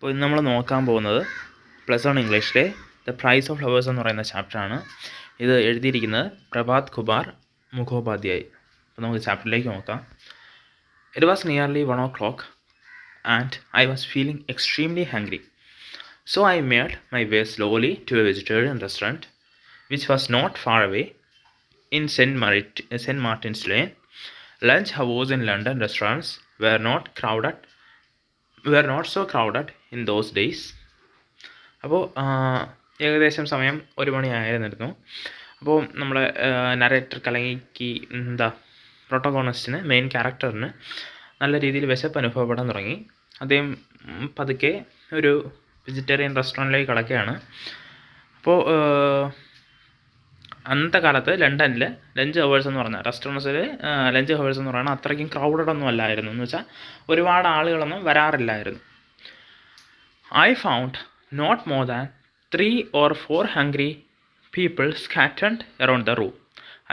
അപ്പോൾ ഇന്ന് നമ്മൾ നോക്കാൻ പോകുന്നത് +1 ഇംഗ്ലീഷിലെ ദ പ്രൈസ് ഓഫ് ഫ്ലവേഴ്സ് എന്ന് പറയുന്ന ചാപ്റ്ററാണ്. ഇത് എഴുതിയിരിക്കുന്നത് പ്രഭാത് കുമാർ മുഖോപാധ്യായ്. അപ്പോൾ നമുക്ക് ചാപ്റ്ററിലേക്ക് നോക്കാം. It was nearly 1 o'clock and I was feeling extremely hungry. So I made my way slowly to a vegetarian restaurant which was not far away in St. Martin's Lane. Lunch hours in London restaurants were not so crowded in those days. അപ്പോൾ ഏകദേശം സമയം 1 മണിയായിരുന്നു. അപ്പോൾ നമ്മുടെ narrator കലങ്ങിക്ക് പ്രോട്ടോഗോണിസ്റ്റിന് main ക്യാരക്ടറിന് നല്ല രീതിയിൽ വിശപ്പ് അനുഭവപ്പെടാൻ തുടങ്ങി. അദ്ദേഹം പതുക്കെ ഒരു വെജിറ്റേറിയൻ റെസ്റ്റോറൻറ്റിലേക്ക് കടക്കുകയാണ്. അപ്പോൾ അന്നത്തെ കാലത്ത് ലണ്ടനിൽ ലഞ്ച് ഹവേഴ്സ് എന്ന് പറഞ്ഞാൽ റെസ്റ്റോറൻറ്റ്സിൽ ലഞ്ച് ഹവേഴ്സ് എന്ന് പറയുന്നത് അത്രയ്ക്കും ക്രൗഡഡ് ഒന്നും അല്ലായിരുന്നു. എന്ന് വെച്ചാൽ ഒരുപാട് ആളുകളൊന്നും വരാറില്ലായിരുന്നു. I found not more than 3 or 4 hungry people scattered around the room.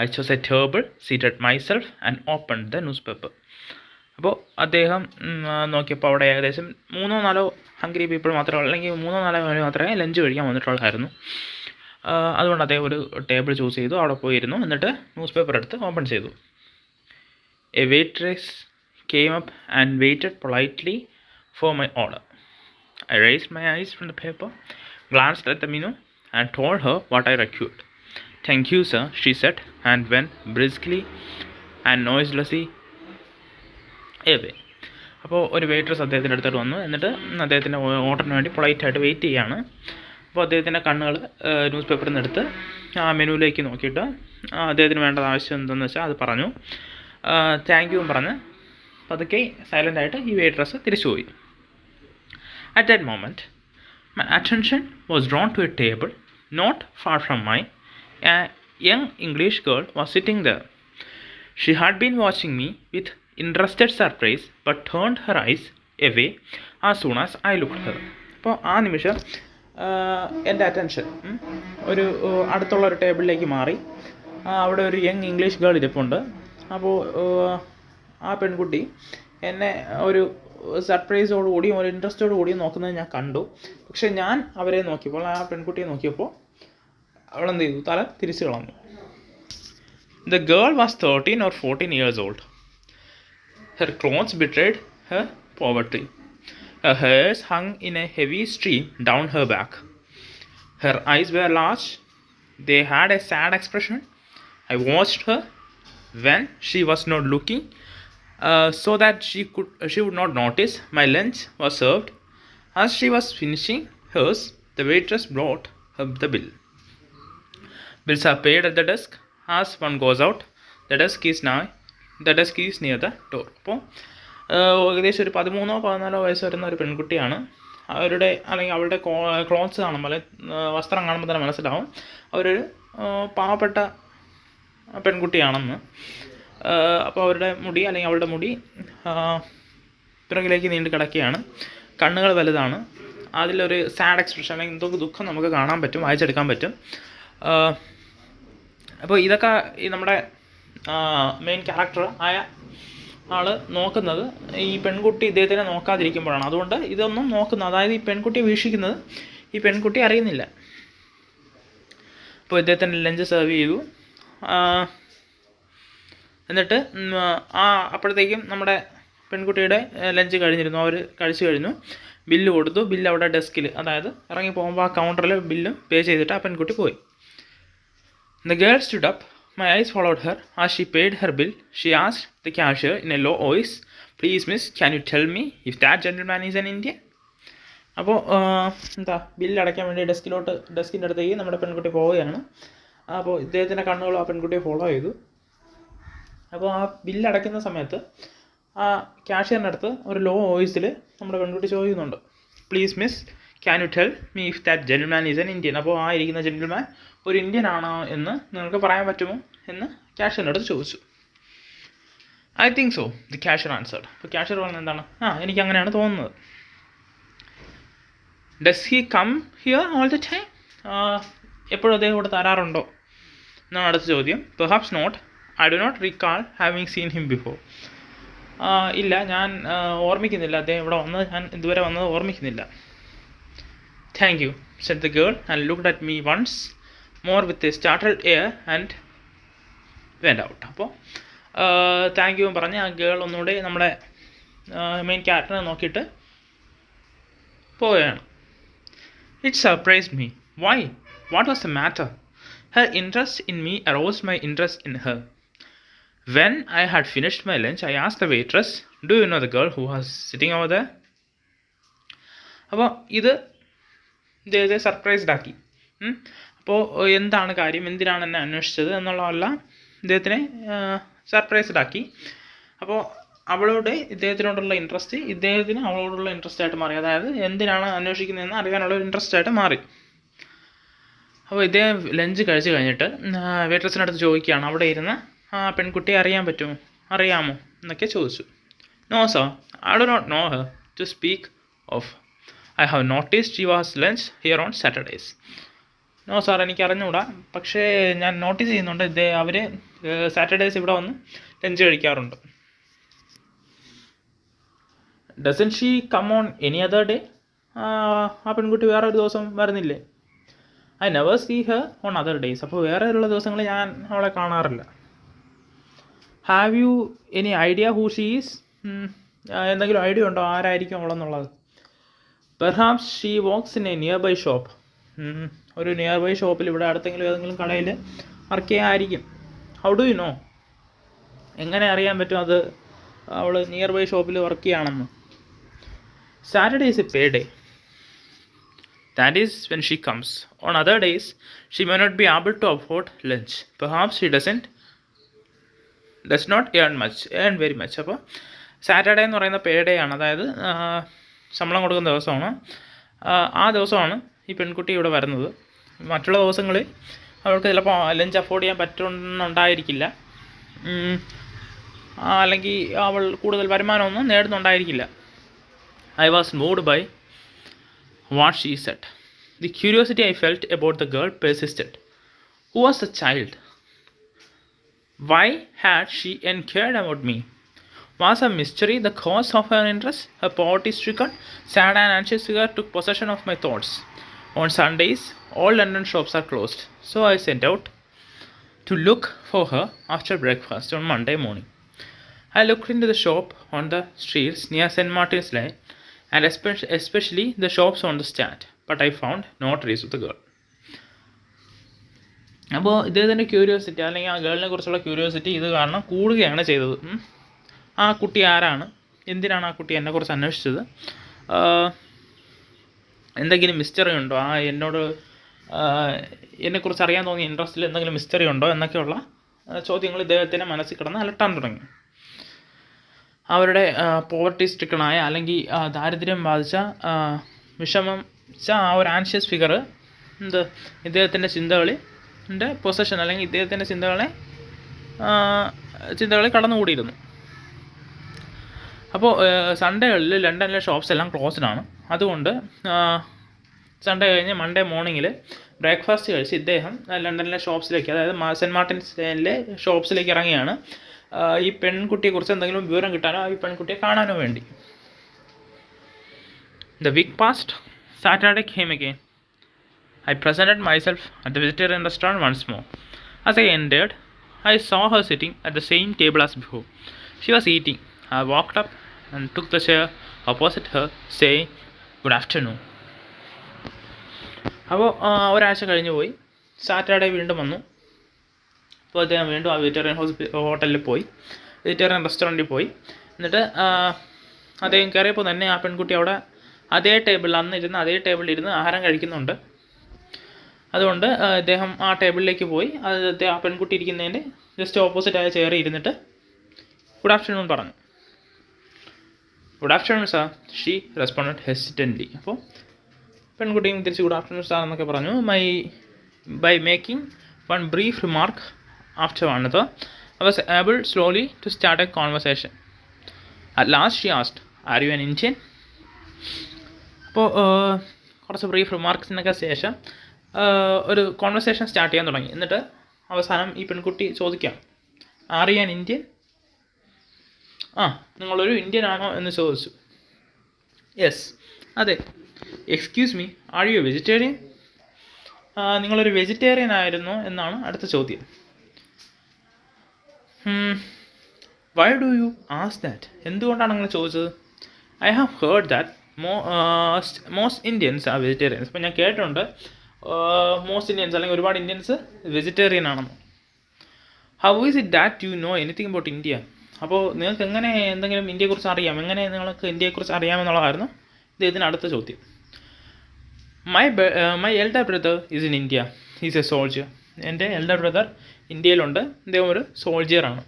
I chose a table, seated myself and opened the newspaper. അപ്പോൾ അദ്ദേഹം നോക്കിയപ്പോൾ അവിടെ ഏകദേശം 3-4 ഹംഗ്രി പീപ്പിൾ മാത്രമേ, അല്ലെങ്കിൽ 3-4 പേര് മാത്രമേ ലഞ്ച് കഴിക്കാൻ വന്നിട്ടുള്ളായിരുന്നു. അതുകൊണ്ട് അദ്ദേഹം ഒരു ടേബിൾ ചൂസ് ചെയ്തു, അവിടെ പോയിരുന്നു. എന്നിട്ട് ന്യൂസ് പേപ്പർ എടുത്ത് ഓപ്പൺ ചെയ്തു. A waitress came up and waited politely for my order. I raised my eyes from the paper, glanced at the menu and told her what I required. "Thank you, sir," she said, and went briskly and noiselessly away. അപ്പോൾ ഒരു waitress അദ്ദേഹത്തിൻ്റെ അടുത്തോട്ട് വന്നു. എന്നിട്ട് അദ്ദേഹത്തിൻ്റെ ഓർഡറിന് വേണ്ടി പൊളൈറ്റായിട്ട് wait ചെയ്യുകയാണ്. അപ്പോൾ അദ്ദേഹത്തിൻ്റെ കണ്ണുകൾ ന്യൂസ് പേപ്പറിൽ നിന്ന് എടുത്ത് ആ മെനുവിലേക്ക് നോക്കിയിട്ട് അദ്ദേഹത്തിന് വേണ്ടത് ആവശ്യം എന്തെന്ന് വെച്ചാൽ അത് പറഞ്ഞു. താങ്ക് യു പറഞ്ഞ് പതുക്കെ സൈലൻ്റായിട്ട് ഈ വെയിട്രസ് തിരിച്ചുപോയി. At that moment, my attention was drawn to a table not far from mine. A young English girl was sitting there. She had been watching me with interested surprise but turned her eyes away as soon as I looked at her. അപ്പോൾ ആ നിമിഷം എൻ്റെ attention ഒരു അടുത്തുള്ള ഒരു ടേബിളിലേക്ക് മാറി. അവിടെ ഒരു യങ് ഇംഗ്ലീഷ് ഗേൾ ഇരിപ്പുണ്ട്. അപ്പോൾ ആ പെൺകുട്ടി എന്നെ ഒരു സർപ്രൈസോടുകൂടിയും ഒരു ഇൻട്രസ്റ്റോടു കൂടിയും നോക്കുന്നത് ഞാൻ കണ്ടു. പക്ഷെ ഞാൻ അവരെ നോക്കിയപ്പോൾ, ആ പെൺകുട്ടിയെ നോക്കിയപ്പോൾ അവളെന്ത് ചെയ്തു? തല തിരിച്ചു കളഞ്ഞു. The girl was 13 or 14 years old. Her clothes betrayed her poverty. Her hairs hung in a heavy stream down her back. Her eyes were large. They had a sad expression. I watched her when she was not looking, so that she would not notice. My lunch was served. As she was finishing hers, the waitress brought her the bill. Bills are paid at the desk. As one goes out, the desk is near the door. അപ്പോൾ ഏകദേശം ഒരു 13-14 വയസ്സ് വരുന്ന ഒരു പെൺകുട്ടിയാണ്. അവരുടെ അല്ലെങ്കിൽ അവളുടെ ക്ലോത്ത്സ് കാണുമ്പോൾ, വസ്ത്രം കാണുമ്പോൾ തന്നെ മനസ്സിലാവും അവരൊരു പാവപ്പെട്ട പെൺകുട്ടിയാണെന്ന്. അപ്പോൾ അവരുടെ മുടി അല്ലെങ്കിൽ അവളുടെ മുടി പിറകിലേക്ക് നീണ്ടു കിടക്കുകയാണ്. കണ്ണുകൾ വലുതാണ്. അതിലൊരു സാഡ് എക്സ്പ്രഷൻ അല്ലെങ്കിൽ എന്തോ ദുഃഖം നമുക്ക് കാണാൻ പറ്റും, വായിച്ചെടുക്കാൻ പറ്റും. അപ്പോൾ ഇതൊക്കെ ഈ നമ്മുടെ മെയിൻ ക്യാരക്ടർ ആയ ആൾ നോക്കുന്നത് ഈ പെൺകുട്ടി ഇദ്ദേഹത്തിനെ നോക്കാതിരിക്കുമ്പോഴാണ്. അതുകൊണ്ട് ഇതൊന്നും നോക്കുന്നത്, അതായത് ഈ പെൺകുട്ടിയെ വീക്ഷിക്കുന്നത് ഈ പെൺകുട്ടി അറിയുന്നില്ല. അപ്പോൾ ഇദ്ദേഹത്തിൻ്റെ ലഞ്ച് സെർവ് ചെയ്തു. എന്നിട്ട് അപ്പോഴത്തേക്കും നമ്മുടെ പെൺകുട്ടിയുടെ ലഞ്ച് കഴിഞ്ഞിരുന്നു. അവർ കഴിച്ചു കഴിഞ്ഞു. ബില്ല് കൊടുത്തു. ബില്ല് അവിടെ ഡെസ്കിൽ, അതായത് ഇറങ്ങി പോകുമ്പോൾ ആ കൗണ്ടറിൽ ബില്ലും പേ ചെയ്തിട്ട് ആ പെൺകുട്ടി പോയി. The girl stood up. My eyes followed her. As she paid her bill, she asked the cashier in a low voice, "Please, miss, can you tell me if that gentleman is an Indian?" അപ്പോൾ bill അടയ്ക്കാൻ വേണ്ടി ഡെസ്കിൻ്റെ അടുത്തേക്ക് നമ്മുടെ പെൺകുട്ടി പോവുകയാണ്. അപ്പോൾ ഇദ്ദേഹത്തിൻ്റെ കണ്ണുകൾ ആ പെൺകുട്ടിയെ ഫോളോ ചെയ്തു. അപ്പോൾ ആ ബില്ല് അടയ്ക്കുന്ന സമയത്ത് ആ ക്യാഷിയറിൻ്റെ അടുത്ത് ഒരു ലോ വോയിസിൽ നമ്മുടെ പെൺകുട്ടി ചോദിക്കുന്നുണ്ട്, "please miss, can you tell me if that gentleman is an Indian?" അപ്പോൾ ആ ഇരിക്കുന്ന ജെന്റിൽമാൻ ഒരു ഇന്ത്യൻ ആണോ എന്ന് നിങ്ങൾക്ക് പറയാൻ പറ്റുമോ എന്ന് ക്യാഷിയറിൻ്റെ അടുത്ത് ചോദിച്ചു. "I think so," the cashier answered. അപ്പോൾ ക്യാഷിയർ പറഞ്ഞത് എന്താണ്? എനിക്ക് അങ്ങനെയാണ് തോന്നുന്നത്. "Does he come here all the time?" എപ്പോഴും അദ്ദേഹം ഇവിടെ തരാറുണ്ടോ എന്നാണ് അടുത്ത ചോദ്യം. "Perhaps not. I do not recall having seen him before." ഇല്ല, ഞാൻ ഓർമ്മിക്കുന്നില്ല, അദ്ദേഹം ഇവിടെ വന്നത് ഞാൻ ഇതുവരെ വന്നത് ഓർമ്മിക്കുന്നില്ല. Thank you, said the girl, and looked at me once more with a startled air and went out. അപ്പോൾ താങ്ക് യു പറഞ്ഞ് ആ ഗേൾ ഒന്നുകൂടി നമ്മുടെ മെയിൻ ക്യാരക്ടറിനെ നോക്കിയിട്ട് പോവുകയാണ്. It surprised me. Why? What was the matter? Her interest in me aroused my interest in her. When I had finished my lunch, I asked the waitress, "Do you know the girl who was sitting over there?" അപ്പോൾ ഇത് ഇദ്ദേഹത്തെ surprised ആക്കി. അപ്പോൾ എന്താണ് കാര്യം, എന്തിനാണ് എന്നെ അന്വേഷിച്ചത് എന്നുള്ളതെല്ലാം ഇദ്ദേഹത്തിനെ സർപ്രൈസ്ഡ് ആക്കി. അപ്പോൾ അവളോട് ഇദ്ദേഹത്തിനോടുള്ള ഇൻട്രസ്റ്റ് ഇദ്ദേഹത്തിന് അവളോടുള്ള ഇൻട്രസ്റ്റ് ആയിട്ട് മാറി. അതായത് എന്തിനാണ് അന്വേഷിക്കുന്നതെന്ന് അറിയാനുള്ള ഒരു ഇൻട്രസ്റ്റ് ആയിട്ട് മാറി. അപ്പോൾ ഇദ്ദേഹം ലഞ്ച് കഴിച്ച് കഴിഞ്ഞിട്ട് വെയിട്രസിനടുത്ത് ചോദിക്കുകയാണ്, അവിടെ ഇരുന്ന് ആ പെൺകുട്ടിയെ അറിയാമോ എന്നൊക്കെ ചോദിച്ചു. No sir, I do not know her to speak of. I have noticed she was lunch here on Saturdays. No sir, എനിക്ക് അറിഞ്ഞുകൂടാ, പക്ഷേ ഞാൻ നോട്ടീസ് ചെയ്യുന്നുണ്ട് അവർ സാറ്റർഡേസ് ഇവിടെ വന്ന് ലഞ്ച് കഴിക്കാറുണ്ട്. Doesn't she come on any other day? ആ പെൺകുട്ടി വേറെ ഒരു ദിവസം വരുന്നില്ലേ? I never see her on other days. അപ്പോൾ വേറെ ഉള്ള ദിവസങ്ങളിൽ ഞാൻ അവളെ കാണാറില്ല. Have you any idea who she is? എന്തെങ്കിലും ഐഡിയ ഉണ്ടോ ആരായിരിക്കും അവളെന്നുള്ളത്? Perhaps she works in a nearby shop. ഒരു നിയർ ബൈ ഷോപ്പിൽ ഇവിടെ അടുത്തെങ്കിലും ഏതെങ്കിലും കടയിൽ വർക്ക് ചെയ്യാമായിരിക്കും. How do you know? എങ്ങനെ അറിയാൻ പറ്റും അത് അവൾ നിയർ ബൈ ഷോപ്പിൽ വർക്ക് ചെയ്യുകയാണെന്ന്? Saturday is A pay day. That is when she comes. On other days, she may not be able to afford lunch. Perhaps she does not earn very much. അപ്പോൾ Saturday എന്ന് പറയുന്ന പേ day ആണ്, അതായത് ശമ്പളം കൊടുക്കുന്ന ദിവസമാണ്. ആ ദിവസമാണ് ഈ പെൺകുട്ടി ഇവിടെ വരുന്നത്. മറ്റുള്ള ദിവസങ്ങളിൽ അവൾക്ക് ചിലപ്പോൾ ലഞ്ച് അഫോർഡ് ചെയ്യാൻ പറ്റുന്നുണ്ടായിരിക്കില്ല, അല്ലെങ്കിൽ അവൾ കൂടുതൽ വരുമാനമൊന്നും നേടുന്നുണ്ടായിരിക്കില്ല. I was moved by what she said. The curiosity I felt about the girl persisted. Who was the child? Why had she inquired about me? Was a mystery the cause of her interest? Her poverty-stricken, sad and anxious figure took possession of my thoughts. On Sundays, all London shops are closed, so I set out to look for her after breakfast on Monday morning. I looked into the shop on the streets near St. Martin's Lane, and especially the shops on the stand, but I found no trace of the girl. അപ്പോൾ ഇദ്ദേഹത്തിൻ്റെ curiosity അല്ലെങ്കിൽ ആ ഗേളിനെ കുറിച്ചുള്ള curiosity ഇത് കാരണം കൂടുകയാണ് ചെയ്തത്. ആ കുട്ടി ആരാണ്, എന്തിനാണ് ആ കുട്ടി എന്നെക്കുറിച്ച് അന്വേഷിച്ചത്, എന്തെങ്കിലും മിസ്റ്ററി ഉണ്ടോ, എന്നോട് എന്നെക്കുറിച്ച് അറിയാൻ തോന്നിയ ഇൻട്രസ്റ്റിൽ എന്തെങ്കിലും മിസ്റ്ററി ഉണ്ടോ എന്നൊക്കെയുള്ള ചോദ്യങ്ങൾ ഇദ്ദേഹത്തിൻ്റെ മനസ്സിൽ കിടന്ന് അലട്ടാൻ തുടങ്ങി. അവരുടെ പോവർട്ടി സ്ട്രിക്കണായ അല്ലെങ്കിൽ ദാരിദ്ര്യം ബാധിച്ച വിഷമിച്ച ആ ഒരു ആൻഷ്യസ് ഫിഗർ ഇദ്ദേഹത്തിൻ്റെ ചിന്തകളിൻ്റെ പൊസഷൻ അല്ലെങ്കിൽ ഇദ്ദേഹത്തിൻ്റെ ചിന്തകളെ കടന്നുകൂടിയിരുന്നു. അപ്പോൾ സൺഡേകളിൽ ലണ്ടനിലെ ഷോപ്സ് എല്ലാം ക്ലോസ്ഡ് ആണ്. അതുകൊണ്ട് സൺഡേ കഴിഞ്ഞ് മൺഡേ മോർണിംഗിൽ ബ്രേക്ക്ഫാസ്റ്റ് കഴിച്ച് ഇദ്ദേഹം ലണ്ടനിലെ ഷോപ്സിലേക്ക്, അതായത് സെൻറ്റ് മാർട്ടിൻസ് ലേനിലെ ഷോപ്സിലേക്ക് ഇറങ്ങിയാണ് ഈ പെൺകുട്ടിയെക്കുറിച്ച് എന്തെങ്കിലും വിവരം കിട്ടാനോ ഈ പെൺകുട്ടിയെ കാണാനോ വേണ്ടി. The week passed. Saturday came again. I presented myself at the vegetarian restaurant once more. As I entered, I saw her sitting at the same table as before. She was eating. I walked up and took the chair opposite her, saying, "Good afternoon." അപ്പോൾ ഒരാഴ്ച കഴിഞ്ഞ് പോയി. Saturday വീണ്ടും വന്നു. അപ്പോൾ അദ്ദേഹം വീണ്ടും ആ വെജിറ്റേറിയൻ ഹോട്ടലിൽ പോയി, വെജിറ്റേറിയൻ റെസ്റ്റോറൻറ്റിൽ പോയി. എന്നിട്ട് അദ്ദേഹം കയറിയപ്പോൾ തന്നെ ആ പെൺകുട്ടി അവിടെ അതേ ടേബിളിൽ ഇരുന്ന് ആഹാരം കഴിക്കുന്നുണ്ട്. അതുകൊണ്ട് അദ്ദേഹം ആ ടേബിളിലേക്ക് പോയി ആ പെൺകുട്ടി ഇരിക്കുന്നതിൻ്റെ ജസ്റ്റ് ഓപ്പോസിറ്റായ ചെയറിൽ ഇരുന്നിട്ട് ഗുഡ് ആഫ്റ്റർനൂൺ പറഞ്ഞു. Good afternoon sir, she responded hesitantly. അപ്പോൾ പെൺകുട്ടിയും തിരിച്ച് ഗുഡ് ആഫ്റ്റർനൂൺ സാർ എന്നൊക്കെ പറഞ്ഞു. By making one brief remark after another, I was able slowly to start a conversation. At last she asked, "Are you an Indian?" അപ്പോൾ കുറച്ച് brief റിമാർക്സിനൊക്കെ ശേഷം ഒരു conversation start ചെയ്യാൻ തുടങ്ങി. എന്നിട്ട് അവസാനം ഈ പെൺകുട്ടി ചോദിക്കാം, "ആർ യു ആൻ ഇന്ത്യൻ?" നിങ്ങളൊരു ഇന്ത്യൻ ആണോ എന്ന് ചോദിച്ചു. യെസ്, അതെ, excuse me, are you A vegetarian? നിങ്ങളൊരു വെജിറ്റേറിയൻ ആയിരുന്നോ എന്നാണ് അടുത്ത ചോദ്യം. Why do you ask that? എന്തുകൊണ്ടാണ് നിങ്ങൾ ചോദിച്ചത്? I have heard that most Indians are vegetarians. അപ്പോൾ ഞാൻ കേട്ടിട്ടുണ്ട് മോസ്റ്റ് ഇന്ത്യൻസ് അല്ലെങ്കിൽ ഒരുപാട് ഇന്ത്യൻസ് വെജിറ്റേറിയൻ ആണെന്ന്. How is it that you know anything about India? അപ്പോൾ നിങ്ങൾക്ക് എങ്ങനെ എന്തെങ്കിലും ഇന്ത്യയെക്കുറിച്ച് അറിയാം, എങ്ങനെ നിങ്ങൾക്ക് ഇന്ത്യയെക്കുറിച്ച് അറിയാമെന്നുള്ളതായിരുന്നു ഇദ്ദേഹത്തിന് അടുത്ത ചോദ്യം. My elder brother is in India, is a soldier. എൻ്റെ എൽഡർ ബ്രദർ ഇന്ത്യയിലുണ്ട്, അദ്ദേഹം ഒരു സോൾജിയറാണ്.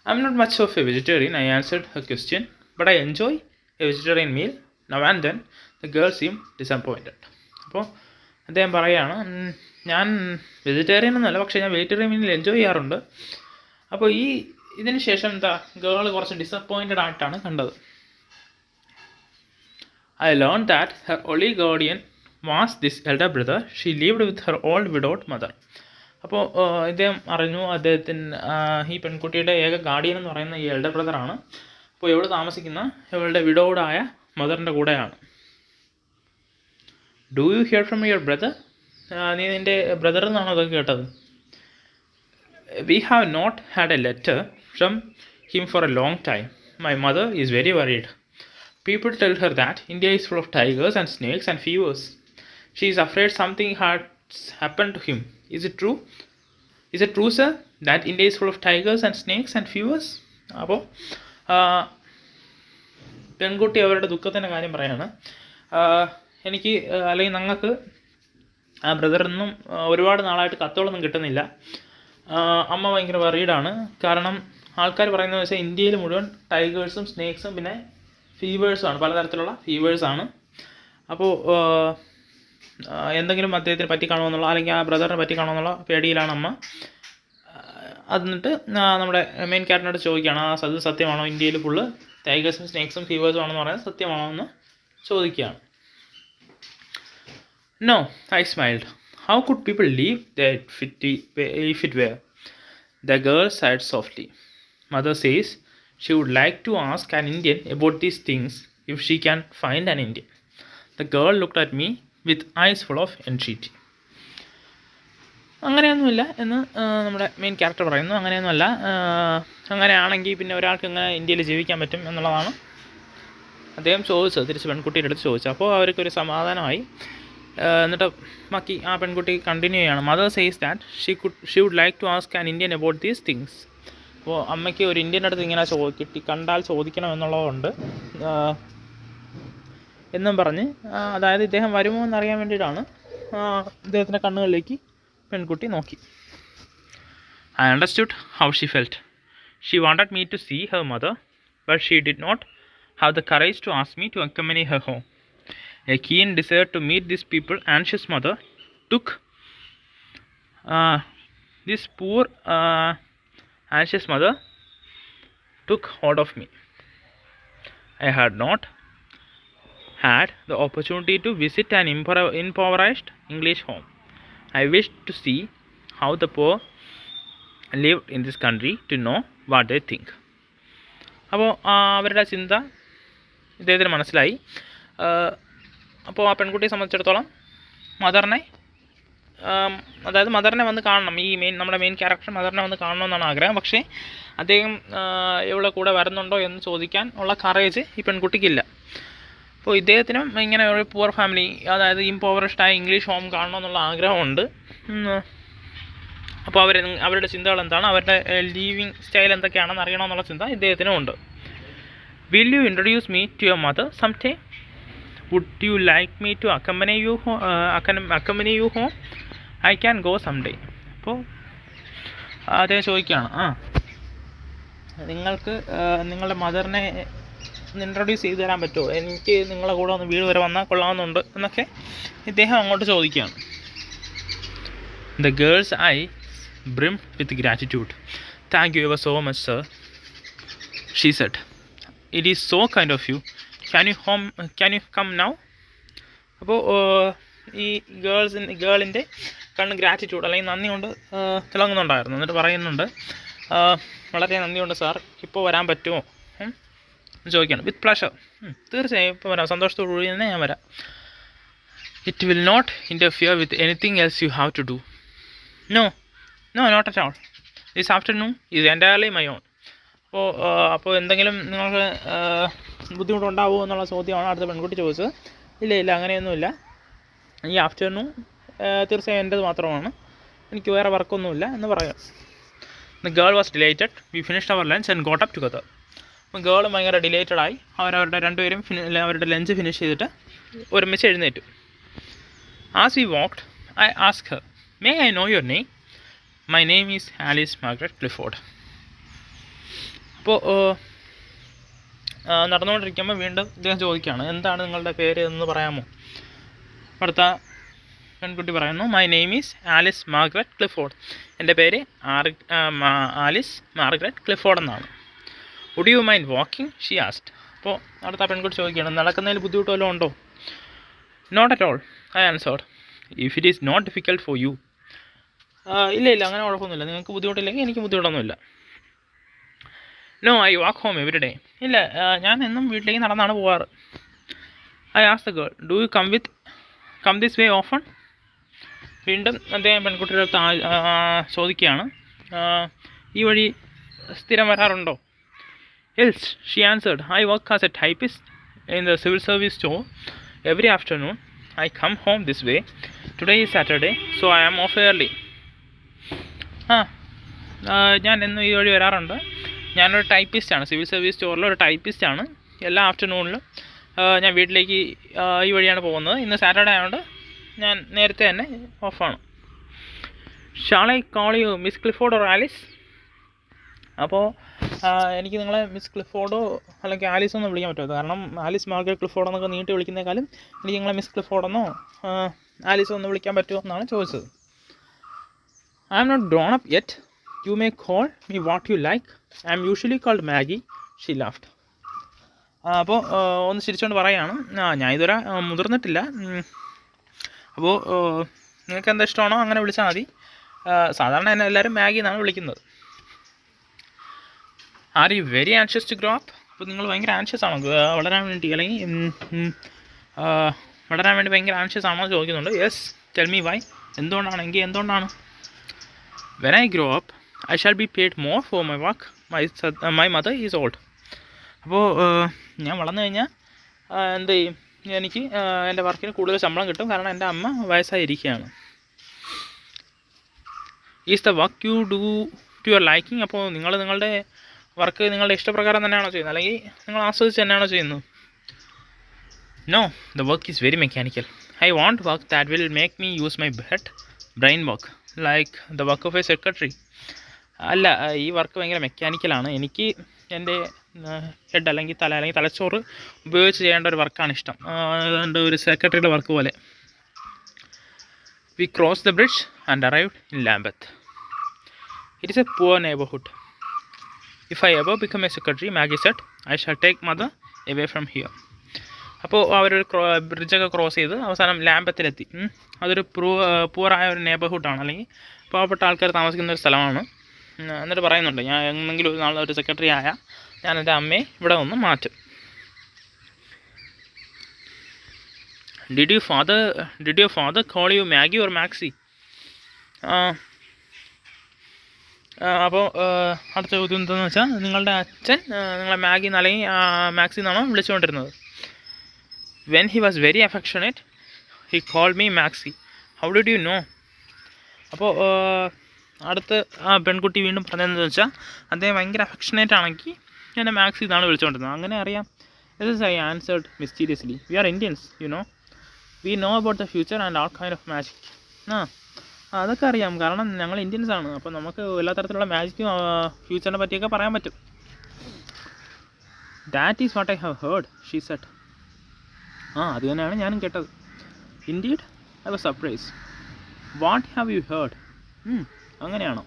I am not much of a vegetarian, I answered her question, but I enjoy a vegetarian meal now and then. The girl seem disappointed. അപ്പോൾ അദ്ദേഹം പറയുകയാണ്, ഞാൻ vegetarian ഒന്നുമല്ല, പക്ഷേ ഞാൻ വെജിറ്റേറിയൻ മീൽ എൻജോയ് ചെയ്യാറുണ്ട്. അപ്പോൾ ഇതിന് ശേഷം എന്താ, ഗേൾ കുറച്ച് ഡിസപ്പോയിൻറ്റഡ് ആയിട്ടാണ് കണ്ടത്. I learned that her only guardian was this elder brother. She lived with her old widowed mother. അപ്പോൾ ഇദ്ദേഹം അറിഞ്ഞു ഈ പെൺകുട്ടിയുടെ ഏക ഗാർഡിയൻ എന്ന് പറയുന്ന ഈ എൽഡർ ബ്രദറാണ്. അപ്പോൾ ഇവൾ താമസിക്കുന്ന ഇവളുടെ വിഡോഡായ മദറിൻ്റെ കൂടെയാണ്. Do you hear from your brother? നീ നിൻ്റെ ബ്രദറിൽ നിന്നാണോ അതൊക്കെ കേട്ടത്? We have not had a letter from him for a long time. My mother is very worried. People tell her that India is full of tigers and snakes and fevers. She is afraid something has happened to him. Is it true? Is it true, sir, that India is full of tigers and snakes and fevers? അപ്പോൾ പെൺകുട്ടി അവരുടെ ദുഃഖത്തിൻ്റെ കാര്യം പറയാണ്. എനിക്ക് അല്ലെങ്കിൽ ഞങ്ങൾക്ക് ആ ബ്രദറിൽ നിന്നും ഒരുപാട് നാളായിട്ട് കത്തുകളൊന്നും കിട്ടുന്നില്ല. അമ്മ ഭയങ്കര വറീഡാണ്. കാരണം ആൾക്കാർ പറയുന്നത് വെച്ചാൽ ഇന്ത്യയിൽ മുഴുവൻ ടൈഗേഴ്സും സ്നേക്സും പിന്നെ ഫീവേഴ്സാണ്, പലതരത്തിലുള്ള ഫീവേഴ്സാണ്. അപ്പോൾ എന്തെങ്കിലും അദ്ദേഹത്തിന് പറ്റി കാണുമെന്നുള്ള അല്ലെങ്കിൽ ആ ബ്രദറിനെ പറ്റി കാണുമെന്നുള്ള പേടിയിലാണ് അമ്മ. എന്നിട്ട് നമ്മുടെ മെയിൻ ക്യാരക്ടറിനോട് ചോദിക്കുകയാണ്, അത് സത്യമാണോ, ഇന്ത്യയിൽ ഫുള്ള് ടൈഗേഴ്സും സ്നേക്സും ഫീവേഴ്സും ആണെന്ന് പറയുന്നത് സത്യമാണോ എന്ന് ചോദിക്കുകയാണ്. No, I smiled. How could people live if it were? The girl sighed softly. Mother says she would like to ask an Indian about these things if she can find an Indian. The girl looked at me with eyes full of entreaty. അങ്ങനെയൊന്നുമില്ല എന്ന് നമ്മുടെ main character പറയുന്നു. അങ്ങനെയൊന്നുമല്ല, അങ്ങനെയാണെങ്കിൽ പിന്നെ ഒരാൾക്ക് എങ്ങനെ ഇന്ത്യയിൽ ജീവിക്കാൻ പറ്റും എന്നുള്ളതാണ് അദ്ദേഹം ചോദിച്ചത്, തിരിച്ച് പെൺകുട്ടിയുടെ അടുത്ത് ചോദിച്ചു. അപ്പോൾ അവർക്കൊരു സമാധാനമായി. എന്നിട്ട് ബാക്കി ആ പെൺകുട്ടി കണ്ടിന്യൂ ചെയ്യാണ്. Mother says that she would like to ask an Indian about these things. അപ്പോൾ അമ്മയ്ക്ക് ഒരു ഇന്ത്യൻ അടുത്ത് ഇങ്ങനെ കണ്ടാൽ ചോദിക്കണം എന്നുള്ളതുകൊണ്ട് എന്നും പറഞ്ഞ്, അതായത് ഇദ്ദേഹം വരുമോ എന്നറിയാൻ വേണ്ടിയിട്ടാണ് ഇദ്ദേഹത്തിൻ്റെ കണ്ണുകളിലേക്ക് പെൺകുട്ടി നോക്കി. I understood how she felt. She wanted me to see her mother, but she did not have the courage to ask me to accompany her home. A keen desire to meet these people, anxious mother, took this poor anxious mother took hold of me. I had not had the opportunity to visit an impoverished English home. I wished to see how the poor lived in this country to know what they think. അപ്പോൾ അവരുടെ ചിന്ത ഇദ്ദേഹത്തിന് മനസ്സിലായി. അപ്പോൾ ആ പെൺകുട്ടിയെ സംബന്ധിച്ചിടത്തോളം മദറിനെ വന്ന് കാണണം, നമ്മുടെ മെയിൻ ക്യാരക്ടർ മദറിനെ വന്ന് കാണണമെന്നാണ് ആഗ്രഹം. പക്ഷേ അദ്ദേഹം ഇവിടെ കൂടെ വരുന്നുണ്ടോ എന്ന് ചോദിക്കാൻ ഉള്ള കറേജ് ഈ പെൺകുട്ടിക്കില്ല. അപ്പോൾ ഇദ്ദേഹത്തിനും ഇങ്ങനെ ഒരു പുവർ ഫാമിലി, അതായത് ഇംപോവറിഷ്ഡായ ഇംഗ്ലീഷ് ഹോം കാണണമെന്നുള്ള ആഗ്രഹമുണ്ട്. അപ്പോൾ അവരുടെ ചിന്തകൾ എന്താണ്, അവരുടെ ലീവിങ് സ്റ്റൈൽ എന്തൊക്കെയാണെന്ന് അറിയണമെന്നുള്ള ചിന്ത ഇദ്ദേഹത്തിനും ഉണ്ട്. Will you introduce me to your mother sometime? Would you like me to accompany you home? I can go someday. അപ്പോൾ അദ്ദേഹം ചോദിക്കുകയാണ്, നിങ്ങൾക്ക് നിങ്ങളുടെ മദറിനെ ഇൻട്രൊഡ്യൂസ് ചെയ്ത് തരാൻ പറ്റുമോ, എനിക്ക് നിങ്ങളെ കൂടെ ഒന്ന് വീട് വരെ വന്നാൽ കൊള്ളാമെന്നുണ്ട് എന്നൊക്കെ ഇദ്ദേഹം അങ്ങോട്ട് ചോദിക്കുകയാണ്. The girls I brimmed with gratitude. Thank you ever so much, sir, she said. It is so kind of you. Can you come now? അപ്പോൾ ഈ ഗേളിൻ്റെ കണ്ണ് ഗ്രാറ്റിറ്റ്യൂഡ് അല്ലെങ്കിൽ നന്ദി കൊണ്ട് തിളങ്ങുന്നുണ്ടായിരുന്നു. എന്നിട്ട് പറയുന്നുണ്ട്, വളരെ നന്ദിയുണ്ട് സാർ, ഇപ്പോൾ വരാൻ പറ്റുമോ? എന്ന് ചോദിക്കുകയാണ്. വിത്ത് പ്ലഷർ, തീർച്ചയായും ഇപ്പോൾ വരാം, സന്തോഷത്തോടു കൂടി തന്നെ ഞാൻ വരാം. It will not interfere with anything else you have to do. No not at all. This afternoon is entirely my own. അപ്പോൾ എന്തെങ്കിലും നിങ്ങൾക്ക് ബുദ്ധിമുട്ടുണ്ടാവുമോ എന്നുള്ള ചോദ്യമാണ് അടുത്ത പെൺകുട്ടി ചോദിച്ചത്. ഇല്ല അങ്ങനെയൊന്നുമില്ല, ഈ ആഫ്റ്റർനൂൺ തീർച്ചയായും എൻ്റേത് മാത്രമാണ്, എനിക്ക് വേറെ വർക്കൊന്നുമില്ല എന്ന് പറയാം. The girl was delighted. We finished our lunch and got up together. അപ്പം ഗേൾ ഭയങ്കര ഡിലൈറ്റഡായി. അവരവരുടെ രണ്ടുപേരും അവരുടെ ലഞ്ച് ഫിനിഷ് ചെയ്തിട്ട് ഒരുമിച്ച് എഴുന്നേറ്റു. As we walked I ask Har, may I know your name? My name is Alice Margaret Clifford. അപ്പോൾ നടന്നുകൊണ്ടിരിക്കുമ്പോൾ വീണ്ടും ഇദ്ദേഹം ചോദിക്കുകയാണ്, എന്താണ് നിങ്ങളുടെ പേര് എന്ന് പറയാമോ? അടുത്ത പെൺകുട്ടി പറയുന്നു, my name is Alice Margaret Clifford. എൻ്റെ പേര് ആലിസ് മാർഗരറ്റ് ക്ലിഫോർഡ് എന്നാണ്. Would you mind walking? She asked. അപ്പോൾ അടുത്ത പെൺകുട്ടി ചോദിക്കുകയാണ്, നടക്കുന്നതിൽ ബുദ്ധിമുട്ട് വല്ലതും ഉണ്ടോ? Not at all, I answered. If it is not difficult for you. ഇല്ല അങ്ങനെ കുഴപ്പമൊന്നുമില്ല, നിങ്ങൾക്ക് ബുദ്ധിമുട്ടില്ലെങ്കിൽ എനിക്ക് ബുദ്ധിമുട്ടൊന്നുമില്ല. No, I walk home every day. ഇല്ല, ഞാൻ എന്നും വീട്ടിലേക്ക് നടന്നാണ് പോവാറ്. I ask the girl, do you come this way often? വീണ്ടും അദ്ദേഹം പെൺകുട്ടിയുടെ അടുത്ത് ചോദിക്കുകയാണ്, ഈ വഴി സ്ഥിരം വരാറുണ്ടോ? Yes, she answered. I work as a typist in the civil service store. Every afternoon I come home this way. Today is Saturday, so I am off early. ഞാൻ എന്നും ഈ വഴി വരാറുണ്ട്. ഞാനൊരു ടൈപ്പിസ്റ്റാണ്, സിവിൽ സർവീസ് സ്റ്റോറിൽ ഒരു ടൈപ്പിസ്റ്റാണ്. എല്ലാ ആഫ്റ്റർനൂണിലും ഞാൻ വീട്ടിലേക്ക് ഈ വഴിയാണ് പോകുന്നത്. ഇന്ന് സാറ്റർഡേ ആയതുകൊണ്ട് ഞാൻ നേരത്തെ തന്നെ ഓഫാണ്. Shawl I call you miss Clifford or Alice? അപ്പോൾ എനിക്ക് നിങ്ങളെ മിസ് ക്ലിഫോർഡോ അല്ലെങ്കിൽ ആലിസോ എന്ന് വിളിക്കാൻ പറ്റുമോ? കാരണം ആലിസ് മാർഗരറ്റ് ക്ലിഫോർഡ് എന്നൊക്കെ നീട്ടി വിളിക്കുന്നേക്കാളും എനിക്ക് നിങ്ങളെ മിസ് ക്ലിഫോർഡെന്നോ ആലിസോ എന്ന് വിളിക്കാൻ പറ്റുമോ എന്നാണ് ചോദിച്ചത്. I am not grown up yet. You may call me what you like. I am usually called Maggie. She laughed. അപ്പോൾ ഒന്ന് ചിരിച്ചുകൊണ്ട് പറയുകയാണ്, ഞാൻ ഇതുവരെ മുതിർന്നിട്ടില്ല, അപ്പോൾ നിങ്ങൾക്ക് എന്താ ഇഷ്ടമാണോ അങ്ങനെ വിളിച്ചാൽ മതി. സാധാരണ എന്നെ എല്ലാവരും മാഗി എന്നാണ് വിളിക്കുന്നത്. Are you very anxious to grow up? അപ്പോൾ നിങ്ങൾ ഭയങ്കര ആൻഷ്യസ് ആണോ വളരാൻ വേണ്ടി, അല്ലെങ്കിൽ വളരാൻ വേണ്ടി ഭയങ്കര ആൻഷ്യസ് ആണോ എന്ന് ചോദിക്കുന്നുണ്ട്. Yes, tell me why. എന്തുകൊണ്ടാണ്? When I grow up, I shall be paid more for my work. My mother is old. അപ്പോൾ ഞാൻ വളർന്നു കഴിഞ്ഞാൽ എന്ത് ചെയ്യും? എനിക്ക് എൻ്റെ വർക്കിന് കൂടുതൽ ശമ്പളം കിട്ടും, കാരണം എൻ്റെ അമ്മ വയസ്സായിരിക്കുകയാണ്. Is the work you do to your liking? അപ്പോൾ നിങ്ങളുടെ വർക്ക് നിങ്ങളുടെ ഇഷ്ടപ്രകാരം തന്നെയാണോ ചെയ്യുന്നത്, അല്ലെങ്കിൽ നിങ്ങൾ ആസ്വദിച്ച് തന്നെയാണോ ചെയ്യുന്നത്? No, the work is very mechanical. I want work that will make me use my brain work like the work of a secretary. അല്ല, ഈ വർക്ക് ഭയങ്കര മെക്കാനിക്കലാണ്. എനിക്ക് എൻ്റെ ഹെഡ് അല്ലെങ്കിൽ തലച്ചോറ് ഉപയോഗിച്ച് ചെയ്യേണ്ട ഒരു വർക്കാണ് ഇഷ്ടം, അതുകൊണ്ട് ഒരു സെക്രട്ടറിയുടെ വർക്ക് പോലെ. We cross the bridge and arrived in Lambeth. It is a poor neighbourhood. If I ever become a secretary, Maggie said, I shall take mother away from here. അപ്പോൾ അവരൊരു ബ്രിഡ്ജൊക്കെ ക്രോസ് ചെയ്ത് അവസാനം ലാംബത്തിലെത്തി. അതൊരു പൂറായ ഒരു നെയ്ബർഹുഡാണ്, അല്ലെങ്കിൽ പാവപ്പെട്ട ആൾക്കാർ താമസിക്കുന്ന ഒരു സ്ഥലമാണ്. എന്നിട്ട് പറയുന്നുണ്ട്, ഞാൻ എന്തെങ്കിലും ഒരു നാളെ ഒരു സെക്രട്ടറി ആയാൽ ഞാൻ എൻ്റെ അമ്മയെ ഇവിടെ ഒന്ന് മാറ്റും. Did your father call you Maggi or maxi? അപ്പോൾ അടുത്ത ചോദ്യം എന്താണെന്ന് വെച്ചാൽ, നിങ്ങളുടെ അച്ഛൻ നിങ്ങളെ മാഗി അല്ലെങ്കിൽ മാക്സി എന്നാണോ വിളിച്ചുകൊണ്ടിരുന്നത്? When he was very affectionate, he called me Maxi. How did you know? അപ്പോൾ അടുത്ത് പെൺകുട്ടി വീണ്ടും പറഞ്ഞതെന്ന് വെച്ചാൽ, അദ്ദേഹം ഭയങ്കര അഫെക്ഷനേറ്റ് ആണെങ്കിൽ എന്നെ മാക്സി എന്നാണ് വിളിച്ചുകൊണ്ടിരുന്നത്. അങ്ങനെ അറിയാം. This I answered mysteriously. We are Indians, you know. We know about the future and all kind of magic. അതൊക്കെ അറിയാം, കാരണം ഞങ്ങൾ ഇന്ത്യൻസ് ആണ്. അപ്പോൾ നമുക്ക് എല്ലാ തരത്തിലുള്ള മാജിക്കും ഫ്യൂച്ചറിനെ പറ്റിയൊക്കെ പറയാൻ പറ്റും. That is what I have heard, she said. അത് തന്നെയാണ് ഞാനും കേട്ടത്. Indeed, I was surprise. What have you heard? അങ്ങനെയാണോ?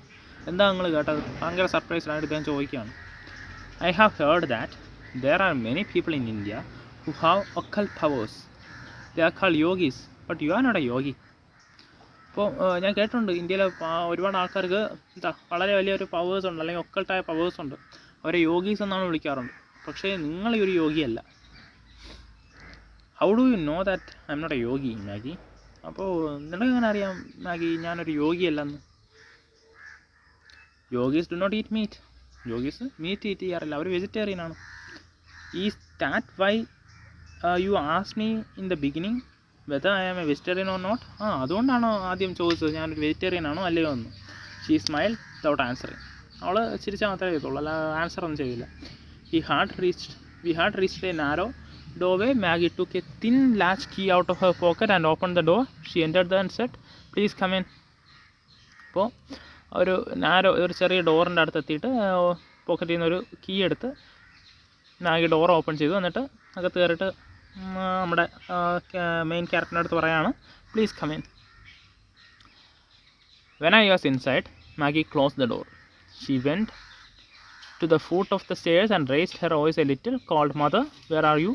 എന്താ നിങ്ങൾ കേട്ടത്? ഭയങ്കര സർപ്രൈസ്ഡായിട്ട് ഞാൻ ചോദിക്കുകയാണ്. I have heard that there are many people in India who have occult powers. They are called yogis, but you are not a yogi. അപ്പോൾ ഞാൻ കേട്ടിട്ടുണ്ട്, ഇന്ത്യയിലെ ഒരുപാട് ആൾക്കാർക്ക് വളരെ വലിയൊരു പവേഴ്സ് ഉണ്ട്, അല്ലെങ്കിൽ ഒക്കൾട്ടായ പവേഴ്സ് ഉണ്ട്. അവരെ യോഗീസ് എന്നാണ് വിളിക്കാറുണ്ട്. പക്ഷേ നിങ്ങൾ ഈ ഒരു യോഗിയല്ല. How do you know that I am not a yogi Maggie? അപ്പോൾ നിനക്ക് എങ്ങനെ അറിയാം മാഗി ഞാനൊരു യോഗിയല്ലെന്ന്? Yogis do not eat meat. Yogis meat eat ചെയ്യാറില്ല, അവർ വെജിറ്റേറിയനാണ്. Is that why you ask me in the beginning whether I am a vegetarian or not? അതുകൊണ്ടാണോ ആദ്യം ചോദിച്ചത് ഞാനൊരു വെജിറ്റേറിയൻ ആണോ അല്ലയോ എന്ന്? She smile without answering. അവൾ ചിരിച്ചാൽ മാത്രമേ ചെയ്യത്തുള്ളൂ, അല്ല ആൻസർ ഒന്നും ചെയ്യില്ല. We had reached A narrow doorway. Maggie took a thin latch key out of her pocket and opened the door. She entered and said, "Please come in." അപ്പോൾ ഒരു ചെറിയ ഡോറിൻ്റെ അടുത്ത് എത്തിയിട്ട് പോക്കറ്റിൽ നിന്നൊരു കീ എടുത്ത് മാഗി ഡോർ ഓപ്പൺ ചെയ്തു. എന്നിട്ട് അകത്ത് കയറിയിട്ട് നമ്മുടെ മെയിൻ ക്യാരക്ടറിൻ്റെ അടുത്ത് പറയാണ്, "please come in." When I was inside, Maggie closed the door. She went to the foot of the stairs and raised her voice a little, called, "Mother, where are you?"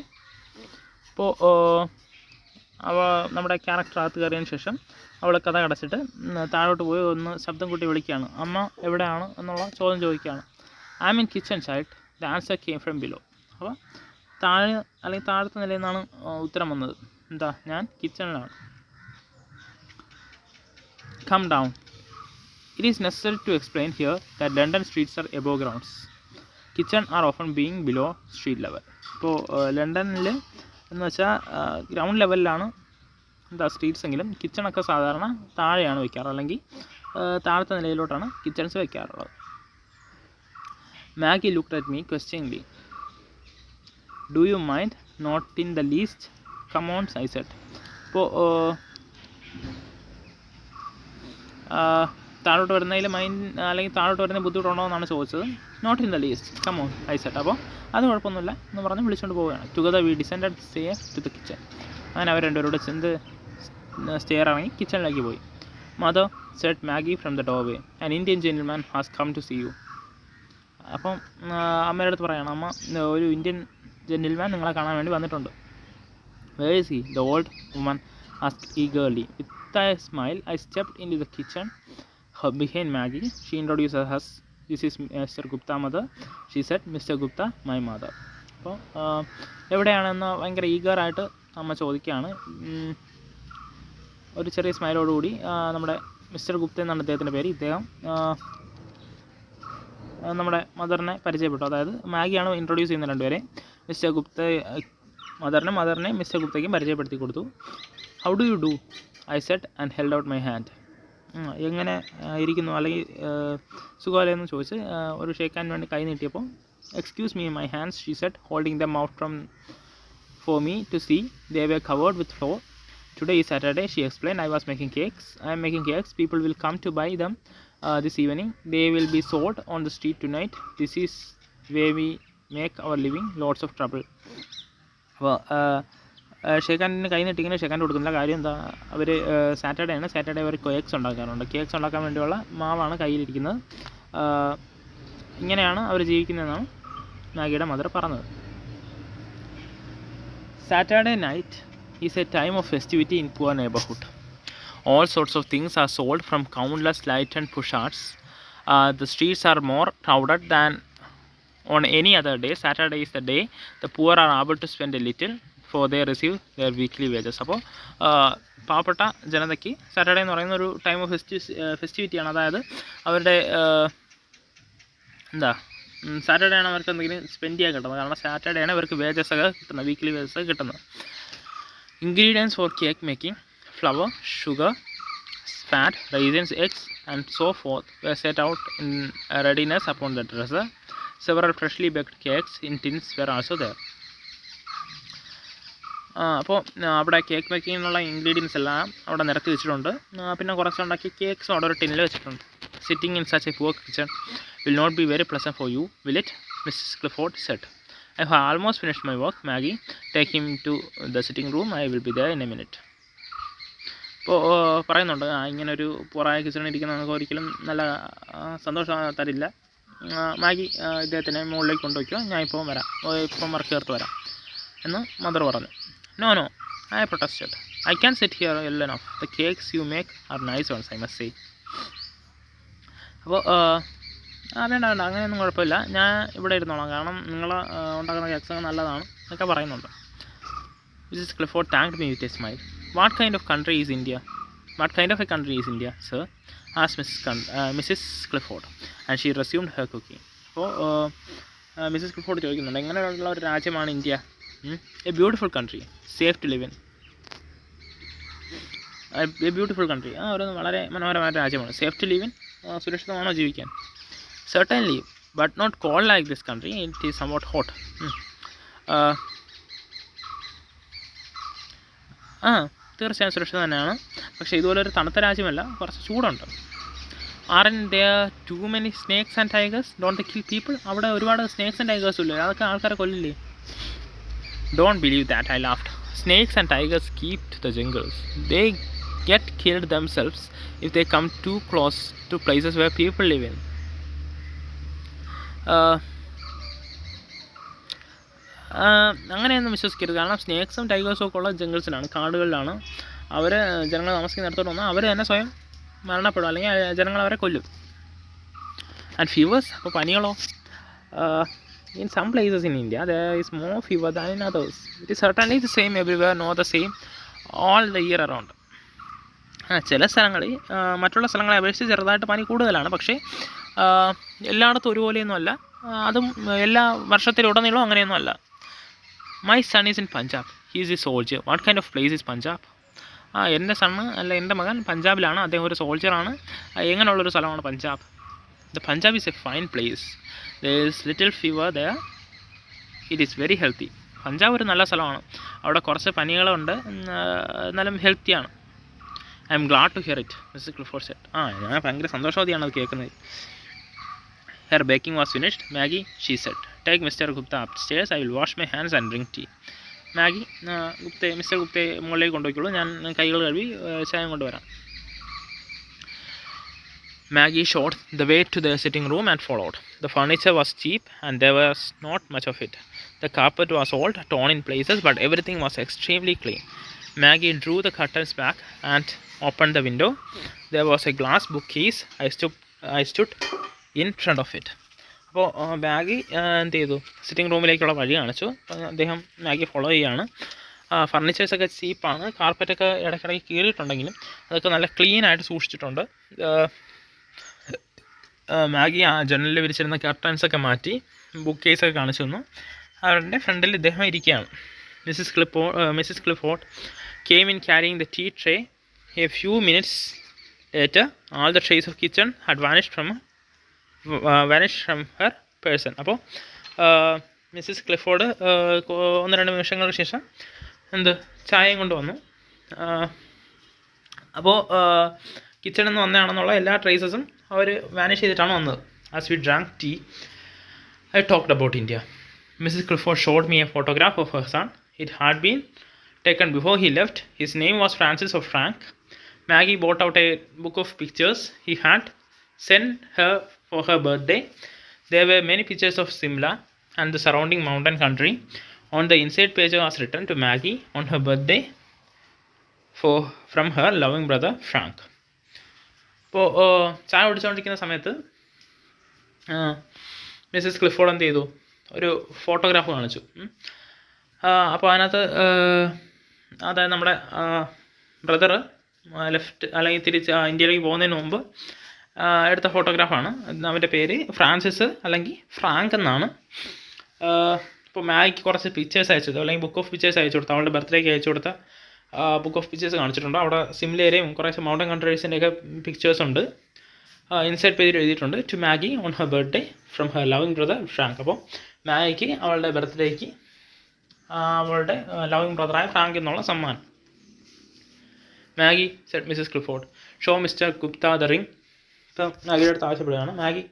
അപ്പോൾ നമ്മുടെ character അകത്ത് കയറിയതിന് ശേഷം അവൾ കഥ അടച്ചിട്ട് താഴോട്ട് പോയി ഒന്ന് ശബ്ദം കൂട്ടി വിളിക്കുകയാണ്, "അമ്മ എവിടെയാണ്?" എന്നുള്ള ചോദ്യം ചോദിക്കുകയാണ്. "I am in kitchen side, the answer came from below." അപ്പോൾ താഴത്തെ നിലയിൽ നിന്നാണ് ഉത്തരം വന്നത്. എന്താ? ഞാൻ കിച്ചണിലാണ്. "Come down. It is necessary to explain here that London streets are above grounds. Kitchen are often being below street level." ഇപ്പോൾ ലണ്ടനിൽ എന്ന് വെച്ചാൽ ഗ്രൗണ്ട് ലെവലിലാണ് സ്ട്രീറ്റ്സ് എങ്കിലും കിച്ചണൊക്കെ സാധാരണ താഴെയാണ് വയ്ക്കാറ്, അല്ലെങ്കിൽ താഴത്തെ നിലയിലോട്ടാണ് കിച്ചൺസ് വയ്ക്കാറുള്ളത്. Maggie looked at me questioningly. "Do you mind?" "Not in the least. Come on," I said. ഇപ്പോൾ താഴോട്ട് വരുന്നതിൽ അല്ലെങ്കിൽ താഴോട്ട് വരുന്ന ബുദ്ധിമുട്ടുണ്ടോ എന്നാണ് ചോദിച്ചത്. "Not in the least. Come on," I said. അപ്പോൾ അത് കുഴപ്പമൊന്നുമില്ല എന്ന് പറഞ്ഞ് വിളിച്ചുകൊണ്ട് പോവുകയാണ്. "Together we descended stair to the kitchen." അങ്ങനെ അവർ രണ്ടുപേരോട് സ്റ്റെയർ ഇറങ്ങി കിച്ചണിലേക്ക് പോയി. "Mother," said Maggie from the doorway, "an Indian gentleman has come to see you." അപ്പം അമ്മയുടെ അടുത്ത് പറയണം, "അമ്മ, ഒരു ഇന്ത്യൻ ജെന്റിൽമാൻ നിങ്ങളെ കാണാൻ വേണ്ടി വന്നിട്ടുണ്ട്." "Where is he?" the old woman asked eagerly. With a smile, I stepped into the kitchen behind Maggie. She introduced us. "This is Mr. Gupta, mother," she said. "Mr. Gupta, my mother." അപ്പോൾ എവിടെയാണെന്ന് ഭയങ്കര ഈഗറായിട്ട് അമ്മ ചോദിക്കുകയാണ്. ഒരു ചെറിയ സ്മൈലോടുകൂടി നമ്മുടെ mister Gupta എന്നാണ് അദ്ദേഹത്തിൻ്റെ പേര്. ഇദ്ദേഹം നമ്മുടെ മദറിനെ പരിചയപ്പെട്ടു. അതായത് മാഗിയാണ് ഇൻട്രൊഡ്യൂസ് ചെയ്യുന്ന രണ്ടുപേരെ. മിസ്റ്റർ ഗുപ്ത മദറിനെ മിസ്റ്റർ ഗുപ്തയ്ക്കും പരിചയപ്പെടുത്തി കൊടുത്തു. "How do you do?" I said and held out my hand. എങ്ങനെ ഇരിക്കുന്നു അല്ലെങ്കിൽ സുഖമല്ലെന്ന് ചോദിച്ച് ഒരു ഷേക്ക് ഹാൻഡ് വേണ്ടി കൈ നീട്ടിയപ്പോൾ, "excuse me, my hands," she said, holding them out for me to see. They were covered with flour. "Today is Saturday," she explained. "I am making cakes. People will come to buy them this evening. They will be sold on the street tonight. This is where we make our living. Lots of trouble." അപ്പോൾ ഷേക്കാൻഡിന് കൈ നീട്ടിങ്ങനെ ഷേക്കാൻഡ് കൊടുക്കുന്നില്ല. കാര്യം എന്താ? അവർ Saturday അവർ cakes ഉണ്ടാക്കാറുണ്ട്. Cakes ഉണ്ടാക്കാൻ വേണ്ടിയുള്ള മാവാണ് കയ്യിലിരിക്കുന്നത്. ഇങ്ങനെയാണ് അവർ ജീവിക്കുന്നതെന്നാണ് മാഗിയുടെ മദർ പറഞ്ഞത്. Saturday night is a time of festivity in poor neighborhood. All sorts of things are sold from countless light and pushards. The streets are more crowded than on any other day. Saturday is the day the poor are able to spend a little, for they receive their weekly wages. അപ്പോൾ പാവപ്പെട്ട ജനതയ്ക്ക് Saturday എന്ന് പറയുന്ന ഒരു time of ഫെസ്റ്റിവിറ്റിയാണ്. അതായത് അവരുടെ Saturday ആണ് അവർക്ക് എന്തെങ്കിലും സ്പെൻഡ് ചെയ്യാൻ കിട്ടുന്നത്. കാരണം സാറ്റർഡേ ആണ് ഇവർക്ക് വേജസ് ഒക്കെ കിട്ടുന്നത്, വീക്ക്ലി വേജസ് ഒക്കെ കിട്ടുന്നത്. Ingredients for cake making, flour, sugar, fat, raisins, eggs and so forth were set out in readiness upon the dresser. Several freshly baked cakes in tins were also there. അപ്പോൾ അവിടെ cake മേക്കിങ്ങിനുള്ള ingredients എല്ലാം അവിടെ നിരത്തി വെച്ചിട്ടുണ്ട്. പിന്നെ കുറച്ചുണ്ടാക്കി കേക്ക്സും അവിടെ ഒരു ടിന്നിൽ വെച്ചിട്ടുണ്ട്. "Sitting in such a poor kitchen will not be very pleasant for you, will it?" Mrs. Clifford said. "I have almost finished my work, Maggie. Take him to the sitting room. I will be there in a minute." ഇപ്പോൾ പറയുന്നുണ്ട്, ഇങ്ങനെ ഒരു പുറായ കിച്ചണിൽ ഇരിക്കുന്ന നമുക്ക് ഒരിക്കലും നല്ല സന്തോഷം തരില്ല. മാഗി ഇദ്ദേഹത്തിനെ മുകളിലേക്ക് കൊണ്ടുവയ്ക്കുക, ഞാൻ ഇപ്പം വർക്ക് ചേർത്ത് വരാം എന്ന് മദർ പറഞ്ഞു. "No, I protested. I can't sit here well enough. The cakes you make are nice ones, I must say." അപ്പോൾ വേണ്ട അങ്ങനെയൊന്നും കുഴപ്പമില്ല, ഞാൻ ഇവിടെ ഇരുന്നോളാം, കാരണം നിങ്ങൾ ഉണ്ടാക്കുന്ന കേക്ക്സ് നല്ലതാണ് എന്നൊക്കെ പറയുന്നുണ്ട്. Mrs. Clifford thanked me with a smile. What kind of country is India? What kind of a country is India, sir? asked Mrs. Clifford, and she resumed her cooking. അപ്പോൾ മിസ്സസ് ക്ലിഫോർഡ് ചോദിക്കുന്നുണ്ട്, എങ്ങനെയുള്ള ഒരു രാജ്യമാണ് India? A beautiful country, safe to live in. A beautiful country, ഒരു വളരെ മനോഹരമായ രാജ്യമാണ്. Safe to live in, സുരക്ഷിതമാണോ ജീവിക്കാൻ? Certainly, but not cold like this country. It is somewhat hot. തീർച്ചയായും സുരക്ഷിതം തന്നെയാണ്, പക്ഷേ ഇതുപോലെ ഒരു തണുത്ത രാജ്യമല്ല, കുറച്ച് ചൂടുണ്ട്. Aren't there too many snakes and tigers? Don't they kill people? അവിടെ ഒരുപാട് സ്നേക്സ് ആൻഡ് ടൈഗേഴ്സും ഇല്ലേ, അതൊക്കെ ആൾക്കാരെ കൊല്ലില്ലേ? Don't believe that, I laughed. Snakes and tigers keep to the jungles. They get killed themselves if they come too close to places where people live in. അങ്ങനെയൊന്നും വിശ്വസിക്കരുത്, കാരണം സ്നേക്സും ടൈഗേഴ്സും ഒക്കെ ഉള്ള ജംഗിൾസിലാണ്, കാടുകളിലാണ്. അവർ ജനങ്ങൾ താമസിക്കുന്നിടത്തോട്ട് വന്നാൽ അവർ തന്നെ സ്വയം മരണപ്പെടും, അല്ലെങ്കിൽ ജനങ്ങൾ അവരെ കൊല്ലും. ആൻഡ് ഫീവേഴ്സ്, അപ്പോൾ പനികളോ? In some places in India there is more fever than in others. It is certainly the same everywhere, not the same all the year around. ചില സ്ഥലങ്ങളിൽ മറ്റുള്ള സ്ഥലങ്ങളെ അപേക്ഷിച്ച് ചെറുതായിട്ട് പനി കൂടുതലാണ്, പക്ഷേ എല്ലായിടത്തും ഒരുപോലെയൊന്നും അല്ല, അതും എല്ലാ വർഷത്തിലുടനീളം അങ്ങനെയൊന്നും അല്ല. My son is in Punjab, he is a soldier. What kind of place is Punjab? എൻ്റെ സണ്ണ് അല്ല എൻ്റെ മകൻ പഞ്ചാബിലാണ്, അദ്ദേഹം ഒരു സോൾജിയറാണ്. എങ്ങനെയുള്ളൊരു സ്ഥലമാണ് Punjab? The Punjab is a fine place. There is little fever there, it is very healthy. Punjab ഒരു നല്ല സ്ഥലമാണ്, അവിടെ കുറച്ച് പനികളുണ്ട്, എന്നാലും ഹെൽത്തിയാണ്. I am glad to hear it, mister Clifford said. ഞാൻ ഭയങ്കര സന്തോഷവതിയാണ് അത് കേൾക്കുന്നത്. Her baking was finished. Maggie, she said, take Mr. Gupta upstairs. I will wash my hands and drink tea. Maggie, mister ഗുപ്തയെ മുകളിലേക്ക് കൊണ്ടുപോയിക്കോളൂ, ഞാൻ കൈകൾ കഴുകി ചായം കൊണ്ടുവരാം. Maggie showed the way to the sitting room and followed. The furniture was cheap and there was not much of it. The carpet was old, torn in places, but everything was extremely clean. Maggie drew the curtains back and opened the window. There was a glass bookcase. I stood in front of it. അപ്പോൾ Maggi എന്ത് ചെയ്തു, sitting റൂമിലേക്കുള്ള വഴി കാണിച്ചു. അദ്ദേഹം Maggi follow ചെയ്യുകയാണ്. ഫർണിച്ചേഴ്സൊക്കെ ചീപ്പാണ്, കാർപ്പറ്റൊക്കെ ഇടയ്ക്കിടയ്ക്ക് കീറിയിട്ടുണ്ടെങ്കിലും അതൊക്കെ നല്ല ക്ലീൻ ആയിട്ട് സൂക്ഷിച്ചിട്ടുണ്ട്. മാഗി ആ ജനലിൽ വിരിച്ചിരുന്ന കർട്ടൻസൊക്കെ മാറ്റി ബുക്ക് കേസൊക്കെ കാണിച്ചു തന്നു. അവരുടെ ഫ്രണ്ടിൽ ഇദ്ദേഹം ഇരിക്കുകയാണ്. Mrs Clifford came in carrying the tea tray. A few minutes later, all the trays of kitchen had vanished from her person. അപ്പോൾ മിസ്സിസ് ക്ലിഫോർഡ് 1-2 നിമിഷങ്ങൾക്ക് ശേഷം ചായയും കൊണ്ട് വന്നു. അപ്പോൾ കിച്ചണിൽ നിന്ന് വന്നതാണെന്നുള്ള എല്ലാ ട്രേസസും അവർ വാനിഷ് ചെയ്തിട്ടാണ് വന്നത്. As we drank tea, I talked about India. Mrs. Clifford showed me a photograph of her son. It had been taken before he left. His name was Francis or Frank. Maggie bought out a book of pictures he had sent her for her birthday. There were many pictures of Simla and the surrounding mountain country. On the inside page was written to Maggie on her birthday from her loving brother Frank. അപ്പോൾ ചായ കുടിച്ചുകൊണ്ടിരിക്കുന്ന സമയത്ത് Mrs Clifford എന്ത് ചെയ്തു, ഒരു photograph കാണിച്ചു. അപ്പോൾ അതിനകത്ത് അതായത് നമ്മുടെ ബ്രദറ് ലെഫ്റ്റ് അല്ലെങ്കിൽ തിരിച്ച് ഇന്ത്യയിലേക്ക് പോകുന്നതിന് മുമ്പ് എടുത്ത ഫോട്ടോഗ്രാഫാണ്. അവൻ്റെ പേര് ഫ്രാൻസിസ് അല്ലെങ്കിൽ ഫ്രാങ്ക് എന്നാണ്. ഇപ്പോൾ മാഗിക്ക് കുറച്ച് പിക്ചേഴ്സ് അയച്ചു കൊടുത്തു, അല്ലെങ്കിൽ ബുക്ക് ഓഫ് പിക്ചേഴ്സ് അയച്ചു കൊടുത്തു. അവളുടെ ബർത്ത്ഡേക്ക് അയച്ചു കൊടുത്ത ബുക്ക് ഓഫ് പിക്ചേഴ്സ് കാണിച്ചിട്ടുണ്ട്. അവിടെ സിംലയിലെയും കുറേശ്ശെ മൗണ്ടൻ കൺട്രീസിൻ്റെയൊക്കെ പിക്ചേഴ്സ് ഉണ്ട്. ഇൻസൈഡ് പേജിൽ എഴുതിയിട്ടുണ്ട് to Maggie on her birthday from her loving brother Frank. അപ്പോൾ മാഗിക്ക് അവളുടെ ബർത്ത്ഡേക്ക് അവളുടെ ലവിങ് ബ്രദറായ ഫ്രാങ്ക് എന്നുള്ള സമ്മാനം. Maggie said Mrs Clifford, show mister Gupta the ring. ഇപ്പം മാഗിയുടെ അടുത്ത് ആവശ്യപ്പെടുകയാണ്. മാഗി,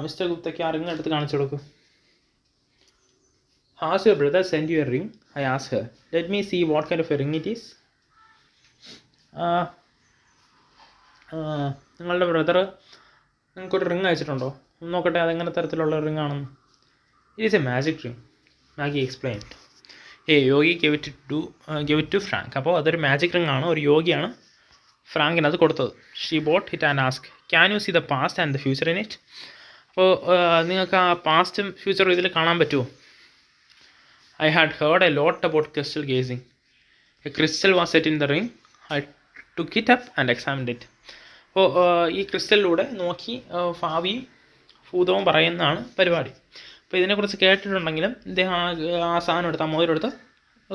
മിസ്റ്റർ ഗുപ്തയ്ക്ക് ആ റിംഗ് എടുത്ത് കാണിച്ചു കൊടുക്കും. Has your brother sent you a ring? I asked her. Let me see what kind of a ring it is. നിങ്ങളുടെ brother നിങ്ങൾക്കൊരു റിങ് അയച്ചിട്ടുണ്ടോ? നോക്കട്ടെ അതെങ്ങനെ തരത്തിലുള്ള റിങ് ആണെന്ന്. It is a magic ring, Maggie explained. Yogi give it to Frank. അപ്പോൾ അതൊരു magic ring ആണ്, ഒരു യോഗിയാണ് ഫ്രാങ്കിനത് കൊടുത്തത്. She bought it and ask, can you see the past and the future in it? അപ്പോൾ നിങ്ങൾക്ക് ആ പാസ്റ്റും ഫ്യൂച്ചറും ഇതിൽ കാണാൻ പറ്റുമോ? I had heard a lot about crystal gazing. A crystal was set in the ring. I took it up and examined it. അപ്പോൾ ഈ ക്രിസ്റ്റലിലൂടെ നോക്കി ഭാവിയും ഭൂതവും പറയുന്നതാണ് പരിപാടി. അപ്പോൾ ഇതിനെക്കുറിച്ച് കേട്ടിട്ടുണ്ടെങ്കിലും ഇദ്ദേഹം ആ സാധനം എടുത്ത്, ആ മോതിരെടുത്ത്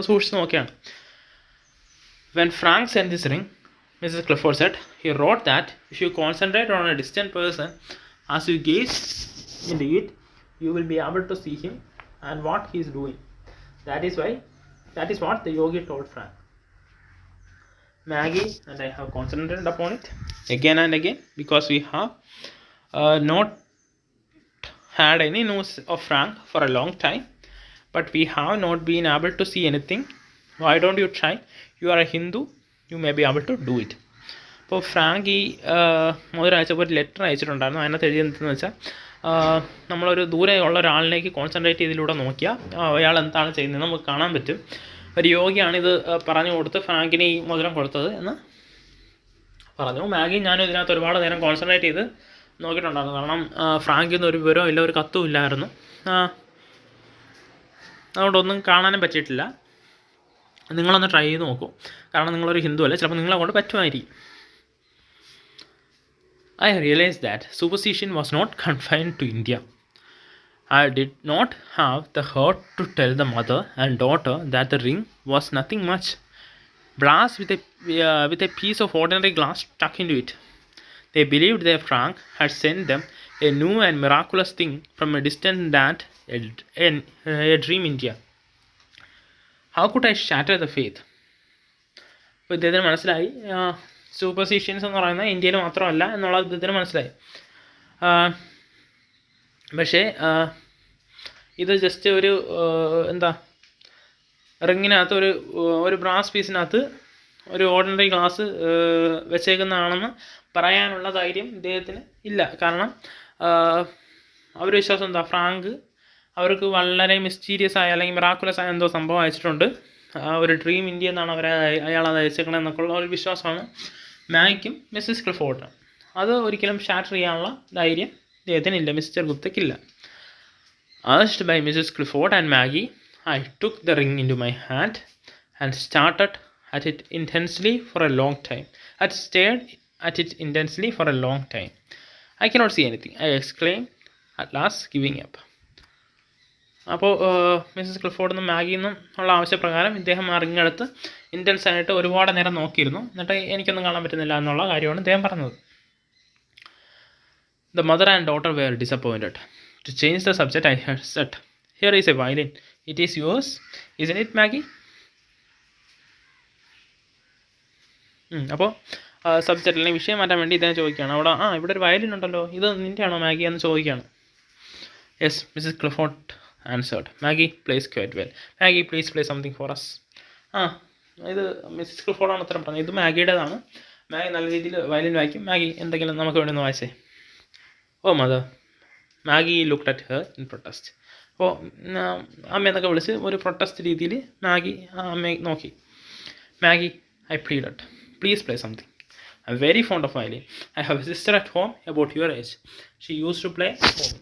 സൂക്ഷിച്ച് നോക്കിയാണ്. When Frank sent this ring, Mrs. Clifford said, he wrote that if you concentrate on a distant person as you gaze into it, you will be able to see him and what he is doing. That is what the yogi told Frank. Maggie and I have concentrated upon it again and again because we have not had any news of Frank for a long time, but we have not been able to see anything. Why don't you try? You are a Hindu, you may be able to do it. അപ്പോൾ Frank ഈ മോതിരം അയച്ചപ്പോൾ ഒരു letter അയച്ചിട്ടുണ്ടായിരുന്നു. അതിനകത്ത് എഴുതിയെന്ന് വെച്ചാൽ നമ്മളൊരു ദൂരെ ഉള്ള ഒരാളിലേക്ക് concentrate ചെയ്തിലൂടെ നോക്കിയാൽ അയാൾ എന്താണ് ചെയ്യുന്നത് നമുക്ക് കാണാൻ പറ്റും. ഒരു യോഗിയാണിത് പറഞ്ഞു കൊടുത്ത് ഫ്രാങ്കിന് ഈ മോതിരം കൊടുത്തത് എന്ന് പറഞ്ഞു. മാഗി ഞാനും ഇതിനകത്ത് ഒരുപാട് നേരം കോൺസെൻട്രേറ്റ് ചെയ്ത് നോക്കിയിട്ടുണ്ടായിരുന്നു. കാരണം ഫ്രാങ്കിൽ നിന്ന് ഒരു വിവരവും ഇല്ല, ഒരു കത്തും ഇല്ലായിരുന്നു. അതുകൊണ്ടൊന്നും കാണാനും പറ്റിയിട്ടില്ല. നിങ്ങളൊന്ന് ട്രൈ ചെയ്ത് നോക്കൂ. കാരണം നിങ്ങളൊരു ഹിന്ദു അല്ലേ, ചിലപ്പോൾ നിങ്ങളെ കൊണ്ട് പറ്റുമായിരിക്കും. I realized that superstition was not confined to India. I did not have the heart to tell the mother and daughter that the ring was nothing much. Brass with a piece of ordinary glass stuck into it. They believed their Frank had sent them a new and miraculous thing from a distant land, a dream India. How could I shatter the faith? അപ്പോൾ ഇദ്ദേഹത്തിന് മനസ്സിലായി superstitions എന്ന് പറയുന്നത് ഇന്ത്യയിൽ മാത്രമല്ല എന്നുള്ളത് ഇദ്ദേഹത്തിന് മനസ്സിലായി. പക്ഷേ ഇത് ജസ്റ്റ് ഒരു റിങ്ങിനകത്ത് ഒരു ബ്രാസ് പീസിനകത്ത് ഒരു ഓർഡിനറി ഗ്ലാസ് വെച്ചേക്കുന്നതാണെന്ന് പറയാനുള്ള ധൈര്യം ഇദ്ദേഹത്തിന് ഇല്ല. കാരണം അവർ വിശ്വാസം എന്താ, ഫ്രാങ്ക് അവർക്ക് വളരെ മിസ്റ്റീരിയസ് ആയ അല്ലെങ്കിൽ മിറാക്കുലസ് ആയ എന്തോ സംഭവം അയച്ചിട്ടുണ്ട്, ഒരു ഡ്രീം ഇന്ത്യ എന്നാണ് അയാൾ അത് അയച്ചേക്കണത് എന്നൊക്കെയുള്ള ഒരു വിശ്വാസമാണ് മാഗിക്കും മിസ്സസ് ക്ലിഫോർഡിനും. അത് ഒരിക്കലും ഷാറ്റർ ചെയ്യാനുള്ള ധൈര്യം ഇദ്ദേഹത്തിനില്ല, mister ഗുപ്തയ്ക്കില്ല. Urged by Mrs. Clifford and Maggie, I took the ring into my hand and stared at it intensely for a long time. I cannot see anything, I exclaimed, at last giving up. അപ്പോൾ Mrs ക്ലിഫോർഡിൽ നിന്നും മാഗിയിൽ നിന്നും ഉള്ള ആവശ്യപ്രകാരം ഇദ്ദേഹം ആ റിങ്ങെടുത്ത് intense ആയിട്ട് ഒരുപാട് നേരം നോക്കിയിരുന്നു. എന്നിട്ട് എനിക്കൊന്നും കാണാൻ പറ്റുന്നില്ല എന്നുള്ള കാര്യമാണ് ഇദ്ദേഹം പറഞ്ഞത്. The mother and daughter were disappointed. To change the subject, I had said, here is a violin. It is yours, isn't it, Maggie? അപ്പോൾ സബ്ജക്റ്റ് അല്ലെങ്കിൽ വിഷയം മാറ്റാൻ വേണ്ടി ഇദ്ദേഹം ചോദിക്കുകയാണ്. അവിടെ ഇവിടെ ഒരു വയലിൻ ഉണ്ടല്ലോ, ഇത് നിൻ്റെയാണോ മാഗി എന്ന് ചോദിക്കുകയാണ്. Yes, Mrs. Clifford answered. Maggie plays quite well. Maggie, please play something for us. ഇത് മിസ്സസ് ക്ലിഫോർഡാണ് ഉത്തരം പറഞ്ഞത്. ഇത് മാഗിയുടേതാണ്. മാഗി നല്ല രീതിയിൽ വയലിൻ വായിക്കും. മാഗി എന്തെങ്കിലും നമുക്ക് വേണ്ടി ഒന്ന് വായിച്ചേ. Oh mother. Maggie looked at her in protest. അപ്പോൾ അമ്മയെന്നൊക്കെ വിളിച്ച് ഒരു പ്രൊട്ടസ്റ്റ് രീതിയിൽ മാഗി അമ്മയെ നോക്കി. Maggie, I pleaded, please play something. I am very fond of violin. I have a sister at home about your age. She use to play home.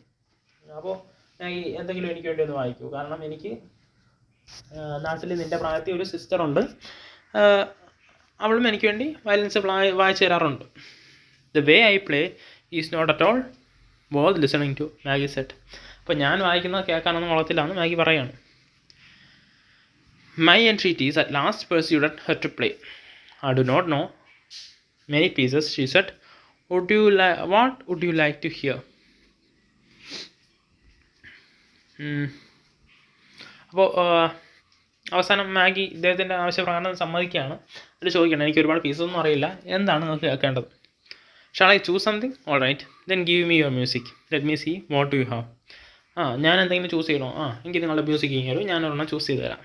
അപ്പോൾ Maggie എന്തെങ്കിലും എനിക്ക് വേണ്ടി ഒന്ന് വായിക്കൂ. കാരണം എനിക്ക് നാട്ടിൽ നിൻ്റെ പ്രായത്തിൽ ഒരു സിസ്റ്ററുണ്ട്, അവളും എനിക്ക് വേണ്ടി വയലിൻസ് വായിച്ചു തരാറുണ്ട്. The way I play is not at all worth listening to, Maggie said. അപ്പോൾ ഞാൻ വായിക്കുന്നത് കേൾക്കാനൊന്നും കുളത്തിലാണ് മാഗി പറയാണ്. My entreaties at last persuaded her to play. I do not know many pieces, she said. What would you like to hear? അപ്പോൾ അവസാനം Maggi ഇദ്ദേഹത്തിൻ്റെ ആവശ്യപ്രകാരം സമ്മതിക്കുകയാണ്. എന്നിട്ട് ചോദിക്കണം, എനിക്ക് ഒരുപാട് പീസൊന്നും അറിയില്ല, എന്താണ് നിങ്ങൾക്ക് കേൾക്കേണ്ടത്? Shall I choose something? All right, then give me your music, let me see what you have. ഞാൻ എന്തെങ്കിലും ചൂസ് ചെയ്യണോ? എനിക്ക് നിങ്ങളുടെ മ്യൂസിക് ഇങ്ങനെ ഞാൻ ഒരെണ്ണം ചൂസ് ചെയ്ത് തരാം.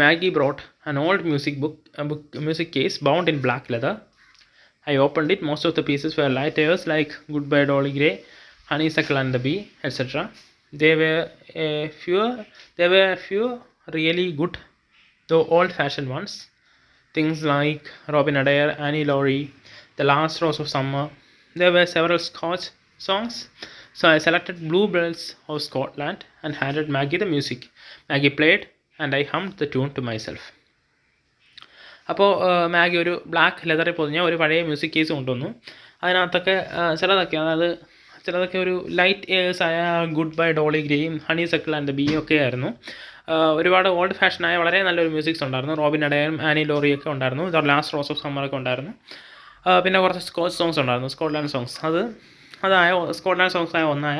Maggie brought an old music case bound in black leather. I opened it. Most of the pieces were light airs like Goodbye Dolly Gray, Honeysuckle and the Bee, etc. There were a few really good, though old-fashioned ones. Things like Robin Adair, Annie Laurie, The Last Rose of Summer, There were several Scotch songs, so I selected Bluebells of Scotland and handed Maggie the music. Maggie played, and I hummed the tune to myself. അപ്പോൾ Maggi ഒരു black ലെതറിൽ പൊതിഞ്ഞ ഒരു പഴയ music case കൊണ്ടുവന്നു. അതിനകത്തൊക്കെ ചിലതൊക്കെ, അതായത് ചിലതൊക്കെ ഒരു ലൈറ്റ് ഏഴ്സ് ആയ ഗുഡ് ബൈ ഡോളി ഗ്രേയും honeysuckle and the bee ഒക്കെ ആയിരുന്നു. ഒരുപാട് ഓൾഡ് ഫാഷനായ വളരെ നല്ലൊരു മ്യൂസിക്സ് ഉണ്ടായിരുന്നു. റോബിൻ അഡയും ആനി ലോറിയൊക്കെ ഉണ്ടായിരുന്നു. ദ ലാസ്റ്റ് റോസ് ഓഫ് സമ്മറൊക്കെ ഉണ്ടായിരുന്നു. പിന്നെ കുറച്ച് സ്കോച്ച് സോങ്സ് ഉണ്ടായിരുന്നു, സ്കോട്ട്ലാൻഡ് സോങ്സ്. അതായ സ്കോട്ട്ലാൻഡ് സോങ്സ് ആയ ഒന്നായ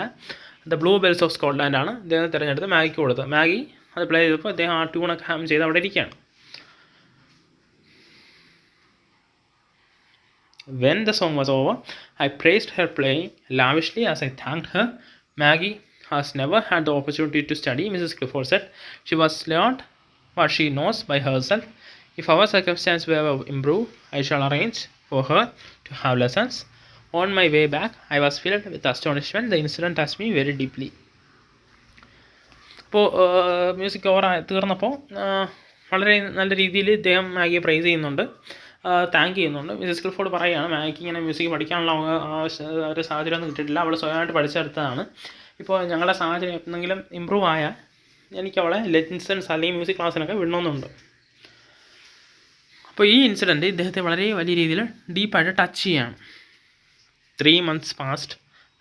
the blue bells of Scotland ആണ് ഇദ്ദേഹം തിരഞ്ഞെടുത്ത് മാഗിക്ക് കൊടുത്തത്. മാഗി അത് പ്ലേ ചെയ്തപ്പോൾ അദ്ദേഹം ആ ട്യൂണൊക്കെ ഹാം ചെയ്ത് അവിടെ ഇരിക്കുകയാണ്. When the song was over, I praised her playing lavishly as I thanked her. Maggie has never had the opportunity to study, Mrs. Clifford said. She was learned what she knows by herself. If our circumstances were improved, I shall arrange for her to have lessons. On my way back, I was filled with astonishment. The incident touched me very deeply. അപ്പോൾ music over തീർന്നപ്പോൾ വളരെ നല്ല രീതിയിൽ ഇദ്ദേഹം മാഗിയെ price ചെയ്യുന്നുണ്ട്, thank ചെയ്യുന്നുണ്ട്. Mises Clifford പറയുകയാണ്, മാഗിക്ക് ഇങ്ങനെ മ്യൂസിക് പഠിക്കാനുള്ള ഒരു സാഹചര്യം ഒന്നും കിട്ടിയിട്ടില്ല, അവൾ സ്വയമായിട്ട് പഠിച്ചെടുത്തതാണ്. ഇപ്പോൾ ഞങ്ങളുടെ സാഹചര്യം എന്തെങ്കിലും ഇമ്പ്രൂവ് ആയാൽ എനിക്ക് അവളെ ലെസൺസ് അല്ലെങ്കിൽ മ്യൂസിക് ക്ലാസ്സിനൊക്കെ വിടണമെന്നുണ്ട്. അപ്പോൾ ഈ ഇൻസിഡൻറ്റ് ഇദ്ദേഹത്തെ വളരെ വലിയ രീതിയിൽ ഡീപ്പായിട്ട് ടച്ച് ചെയ്യാണ്. 3 months passed.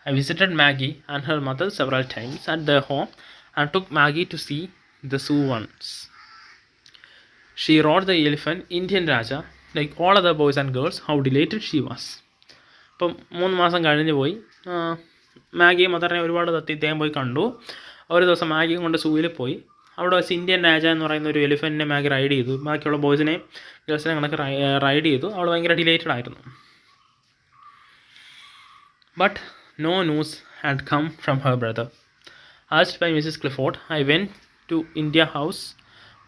I visited Maggie and her mother several times at their home and took Maggie to see the zoo once. She rode the elephant, Indian Raja, like all other boys and girls. How delighted she was. അപ്പം 3 മാസം കഴിഞ്ഞ് പോയി മാഗിയെ മദറിനെ ഒരുപാട് തത്തി ഇദ്ദേഹം പോയി കണ്ടു. ഒരു ദിവസം മാഗിയും കൊണ്ട് സൂവിൽ പോയി. അവിടെ വെച്ച് ഇന്ത്യൻ രാജ എന്ന് പറയുന്ന ഒരു എലിഫൻറ്റിനെ മാഗി റൈഡ് ചെയ്തു. ബാക്കിയുള്ള ബോയ്സിനെയും ഗേൾസിനെയും കണക്ക് റൈഡ് ചെയ്തു. അവൾ ഭയങ്കര ഡിലൈറ്റഡ് ആയിരുന്നു. But no news had come from her brother. Asked by Mrs. Clifford, I went to India House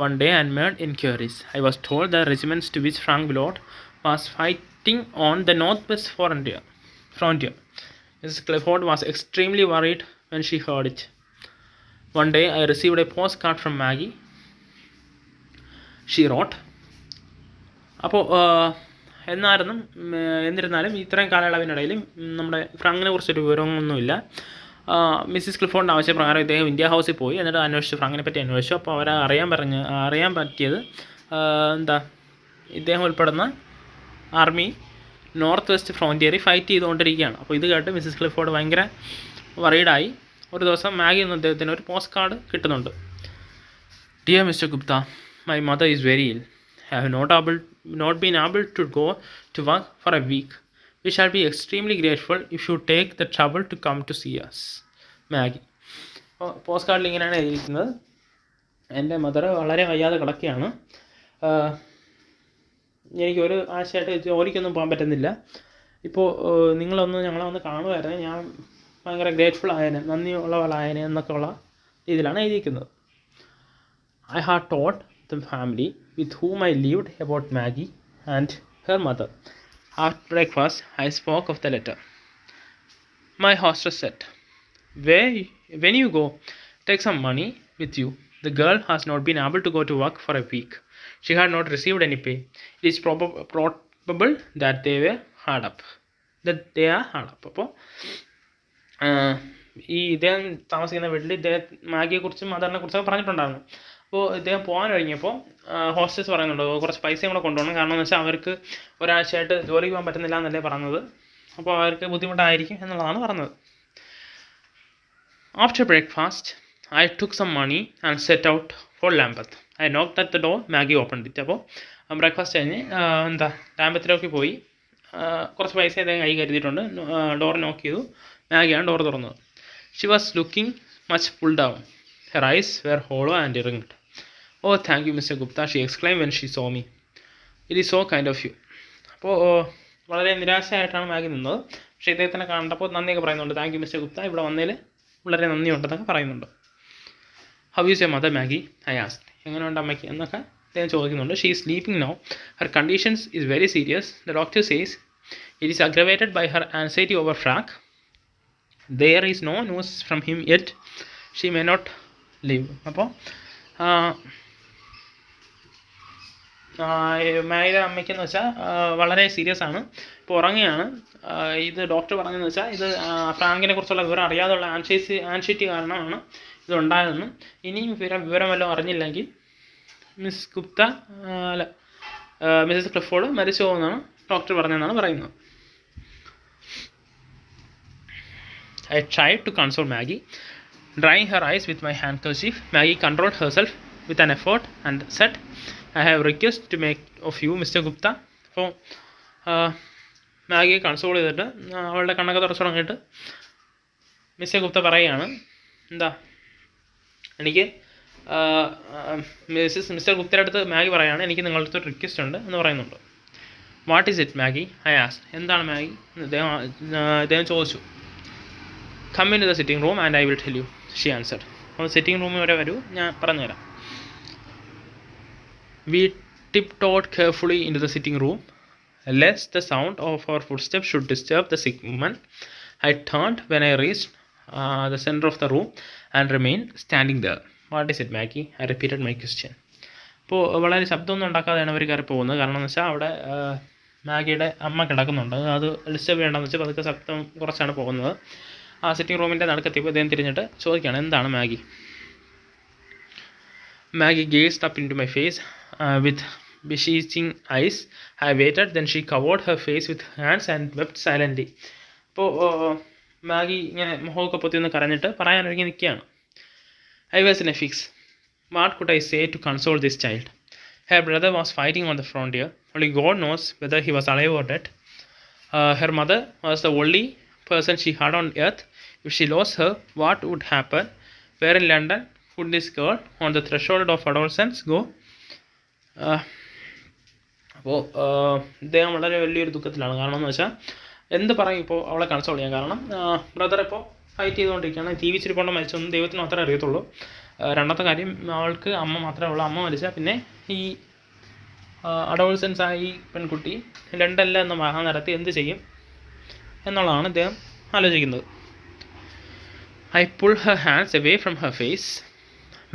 one day and made inquiries. I was told the regiments to which Frank belonged was fighting on the northwest frontier. Mrs. Clifford was extremely worried when she heard it. One day I received a postcard from Maggie. She wrote, അപ്പോൾ എന്നിരുന്നാലും ഇത്രയും കാലയളവിനിടയിൽ നമ്മുടെ ഫ്രാങ്കിനെ കുറിച്ചൊരു വിവരമൊന്നുമില്ല. Mrs ക്ലിഫോർഡിൻ്റെ ആവശ്യപ്രകാരം ഇദ്ദേഹം India ഹൗസിൽ പോയി. എന്നിട്ട് അന്വേഷിച്ചു, ഫ്രാങ്കിനെ പറ്റി അന്വേഷിച്ചു. അപ്പോൾ അവരെ അറിയാൻ പറ്റിയത് ഇദ്ദേഹം ഉൾപ്പെടുന്ന ആർമി നോർത്ത് വെസ്റ്റ് ഫ്രോണ്ടിയറിൽ ഫൈറ്റ് ചെയ്തുകൊണ്ടിരിക്കുകയാണ്. അപ്പോൾ ഇത് കേട്ട് മിസ്സിസ് ക്ലിഫോർഡ് ഭയങ്കര വറീഡായി. ഒരു ദിവസം മാഗി എന്ന അദ്ദേഹത്തിന് ഒരു പോസ്റ്റ് കാർഡ് കിട്ടുന്നുണ്ട്. Dear mister Gupta, my mother is very ഇൽ. I have not been able to go to work for a week. We shall be extremely grateful if you take the trouble to come to see us. Maggie. Post കാർഡിൽ ഇങ്ങനെയാണ് എഴുതിയിരിക്കുന്നത്, എൻ്റെ mother വളരെ വയ്യാതെ കിടക്കുകയാണ്, എനിക്കൊരു ആഴ്ചയായിട്ട് ജോലിക്കൊന്നും പോകാൻ പറ്റുന്നില്ല. ഇപ്പോൾ ഞങ്ങളെ ഒന്ന് കാണുമായിരുന്നു, ഞാൻ ഭയങ്കര ഗ്രേറ്റ്ഫുൾ ആയേനെ, നന്ദിയുള്ളവളായേനെ എന്നൊക്കെ ഉള്ള രീതിയിലാണ് എഴുതിയിരിക്കുന്നത്. I had told the family with whom I lived about Maggie and her mother. After breakfast, I spoke of the letter. My hostess said, when you go, take some money with you. The girl has not been able to go to work for a week. She had not received any pay. It is probable that they are hard up. അപ്പോൾ ഈ ഇദ്ദേഹം താമസിക്കുന്ന വീട്ടിൽ ഇദ്ദേഹം മാഗിയെക്കുറിച്ചും മദറിനെ കുറിച്ചൊക്കെ പറഞ്ഞിട്ടുണ്ടായിരുന്നു. അപ്പോൾ ഇദ്ദേഹം പോകാൻ കഴിഞ്ഞപ്പോൾ ഹോസ്റ്റേഴ്സ് പറയുന്നുണ്ട് കുറച്ച് പൈസയും കൂടെ കൊണ്ടുപോകണം, കാരണം എന്ന് വെച്ചാൽ അവർക്ക് ഒരാഴ്ചയായിട്ട് ജോലിക്ക് പോകാൻ പറ്റുന്നില്ല എന്നല്ലേ പറഞ്ഞത്, അപ്പോൾ അവർക്ക് ബുദ്ധിമുട്ടായിരിക്കും എന്നുള്ളതാണ് പറഞ്ഞത്. After breakfast, I took some money and set out for Lambeth. I knocked at the door. Maggie opened it. അപ്പോൾ ബ്രേക്ക്ഫാസ്റ്റ് കഴിഞ്ഞ് ലാംബത്തിലേക്ക് പോയി. കുറച്ച് പൈസ അദ്ദേഹം കൈ കരുതിയിട്ടുണ്ട്. ഡോർ നോക്ക് ചെയ്തു. മാഗിയാണ് ഡോർ തുറന്നത്. She was looking much pulled down. Her eyes were hollow and ringed. Oh, thank you, Mr. Gupta, she exclaimed when she saw me. It is so kind of you. അപ്പോൾ വളരെ നിരാശയായിട്ടാണ് Maggi നിന്നത്. പക്ഷേ ഇദ്ദേഹത്തിനെ കണ്ടപ്പോൾ നന്ദിയൊക്കെ പറയുന്നുണ്ട്. Thank you mister Gupta, ഇവിടെ വന്നതിൽ വളരെ നന്ദിയുണ്ടെന്നൊക്കെ പറയുന്നുണ്ട്. How is your mother Maggie? I asked. എങ്ങനെയുണ്ട് അമ്മയ്ക്ക് എന്നൊക്കെ അദ്ദേഹം ചോദിക്കുന്നുണ്ട്. She is sleeping now. Her conditions is very serious. The doctor says it is aggravated by her anxiety over Frank. There is no news from him yet. She may not live. അപ്പോൾ മാഗിയുടെ അമ്മയ്ക്കെന്ന് വെച്ചാൽ വളരെ serious ആണ്, ഇപ്പോൾ ഉറങ്ങുകയാണ്. ഇത് doctor പറഞ്ഞതെന്ന് വെച്ചാൽ ഇത് ഫ്രാങ്കിനെ കുറിച്ചുള്ള വിവരം അറിയാതെയുള്ള ആൻഷൈറ്റി കാരണമാണ് ഇതുണ്ടായതെന്നും ഇനിയും വിവരം വല്ലതും അറിഞ്ഞില്ലെങ്കിൽ മിസ് ഗുപ്ത അല്ല മിസ്സസ് ക്ലിഫോർഡ് മരിച്ചു പോകുമെന്നാണ് ഡോക്ടർ പറഞ്ഞതെന്നാണ് പറയുന്നത്. I tried to console Maggie. Drying her eyes with my handkerchief, Maggie controlled herself with an effort and said, I have a request to make of you, Mr. Gupta. അപ്പോൾ മാഗിയെ console ചെയ്തിട്ട് അവളുടെ കണ്ണൊക്കെ തുറച്ചു തുടങ്ങിയിട്ട് mister Gupta പറയുകയാണ്, എന്താ എനിക്ക് mister ഗുപ്തയുടെ അടുത്ത് മാഗി പറയുകയാണ്, എനിക്ക് നിങ്ങളുടെ അടുത്ത് ഒരു റിക്വസ്റ്റ് ഉണ്ട് എന്ന് പറയുന്നുണ്ട്. What is it Maggie? I asked. എന്താണ് മാഗി? ഇദ്ദേഹം ചോദിച്ചു. Come in to the sitting room and I will tell you, she answered. അപ്പോൾ സിറ്റിംഗ് റൂമിൽ വരെ വരൂ, ഞാൻ പറഞ്ഞുതരാം. We tiptoed carefully into the sitting room, lest the sound of our footsteps should disturb the sick woman. I turned when I reached the center of the room and remained standing there. What is it, Maggie? I repeated my question. അപ്പോൾ വളരെ ശബ്ദമൊന്നും ഉണ്ടാക്കാതെയാണ് അവർ കയറി പോകുന്നത്. കാരണം എന്ന് വെച്ചാൽ അവിടെ മാഗിയുടെ അമ്മ കിടക്കുന്നുണ്ട്, അത് ഡിസ്റ്റർബ് ചെയ്യേണ്ടതെന്ന് വെച്ചാൽ അതൊക്കെ ശബ്ദം കുറച്ചാണ് പോകുന്നത്. ആ സിറ്റിംഗ് റൂമിൻ്റെ നടുക്കെത്തിയപ്പോൾ ഇദ്ദേഹം തിരിഞ്ഞിട്ട് ചോദിക്കുകയാണ്, എന്താണ് Maggi? Maggie gazed up into my face with beseeching eyes. I waited, then she covered her face with hands and wept silently. അപ്പോൾ മാഗി ഇങ്ങനെ മുഖമൊക്കെ പൊത്തി ഒന്ന് കരഞ്ഞിട്ട് പറയാനൊരുങ്ങി നിൽക്കുകയാണ്. I was in a fix. What could I say to console this child? Her brother was fighting on the frontier. Only God knows whether he was alive or dead. Her mother was the only person she had on earth. If she lost her, what would happen? Where in London would this girl on the threshold of adolescence go? അപ്പോൾ ഇദ്ദേഹം വളരെ വലിയൊരു ദുഃഖത്തിലാണ്. കാരണം എന്ന് വെച്ചാൽ എന്ത് പറയും ഇപ്പോൾ അവളെ കൺസോൾ ചെയ്യാൻ. കാരണം ബ്രദർ ഇപ്പോൾ ഫൈറ്റ് ചെയ്തുകൊണ്ടിരിക്കുകയാണ്, ജീവിച്ചിരിപ്പോണ്ടോ മരിച്ചൊന്നും ദൈവത്തിന് മാത്രമേ അറിയത്തുള്ളൂ. രണ്ടാമത്തെ കാര്യം, അവൾക്ക് അമ്മ മാത്രമേ ഉള്ളൂ. അമ്മ മരിച്ചാൽ പിന്നെ ഈ അഡോൾസൻസ് ആയി പെൺകുട്ടി ലണ്ടനിൽ നിന്ന് വാഹനം നടത്തി എന്ത് ചെയ്യും എന്നുള്ളതാണ് അദ്ദേഹം ആലോചിക്കുന്നത്. I pulled her hands away from her face.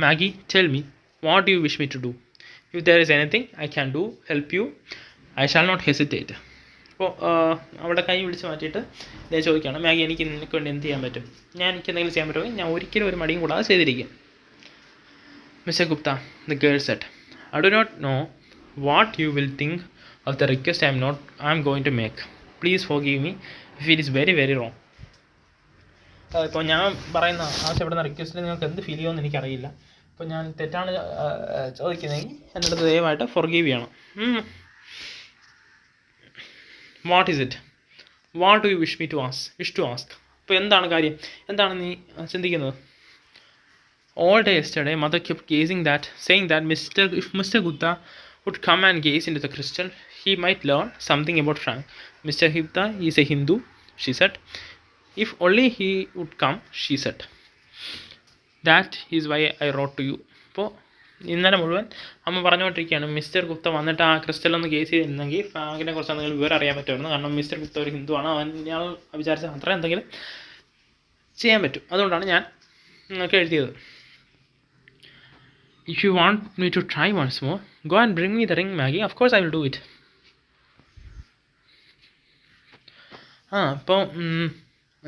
Maggie, tell me, what do you wish me to do? If there is anything I can do, help you, I shall not hesitate. അപ്പോൾ അവിടെ കൈ പിടിച്ച് മാറ്റിയിട്ട് അദ്ദേഹം ചോദിക്കുകയാണ്, Maggi, എനിക്ക് നിനക്ക് വേണ്ടി എന്ത് ചെയ്യാൻ പറ്റും? എനിക്ക് എന്തെങ്കിലും ചെയ്യാൻ പറ്റുമോ? ഞാൻ ഒരിക്കലും ഒരു മടിയും കൂടാതെ ചെയ്തിരിക്കും. Mr. Gupta, the girl said, I do not know what you will think of the request I am going to make. Please forgive me if it is very, very wrong. ഇപ്പോൾ ഞാൻ പറയുന്ന ആവശ്യപ്പെടുന്ന റിക്വസ്റ്റിൽ നിങ്ങൾക്ക് എന്ത് ഫീൽ ചെയ്യുമെന്ന് എനിക്കറിയില്ല. ഇപ്പോൾ ഞാൻ തെറ്റാണ് ചോദിക്കുന്നതെങ്കിൽ എൻ്റെ അടുത്ത് ദയവായിട്ട് ഫോർഗീവ് ചെയ്യണം. What is it? What do you wish to ask? അപ്പോൾ എന്താണ് കാര്യം? എന്താണ് നീ ചിന്തിക്കുന്നത്? All day yesterday, mother kept saying that if Mr. Gupta would come and gaze into the crystal, he might learn something about Frank. Mr. Gupta is a Hindu, she said. If only he would come, she said. That is why I wrote to you. അപ്പോൾ ഇന്നലെ മുഴുവൻ അമ്മ പറഞ്ഞുകൊണ്ടിരിക്കുകയാണ്, mister Gupta വന്നിട്ട് ആ ക്രിസ്റ്റലൊന്ന് case ചെയ്തിരുന്നെങ്കിൽ ഫ്രാങ്കിനെ കുറിച്ച് എന്തെങ്കിലും വിവരം അറിയാൻ പറ്റുമായിരുന്നു. കാരണം മിസ്റ്റർ ഗുപ്ത ഒരു ഹിന്ദുവാണ്, ഞാൻ വിചാരിച്ച അത്ര എന്തെങ്കിലും ചെയ്യാൻ പറ്റും. അതുകൊണ്ടാണ് ഞാൻ നിങ്ങൾക്ക് എഴുതിയത്. If you want me to try once more, go and bring me the ring, Maggie. Of course I will do it. അപ്പോൾ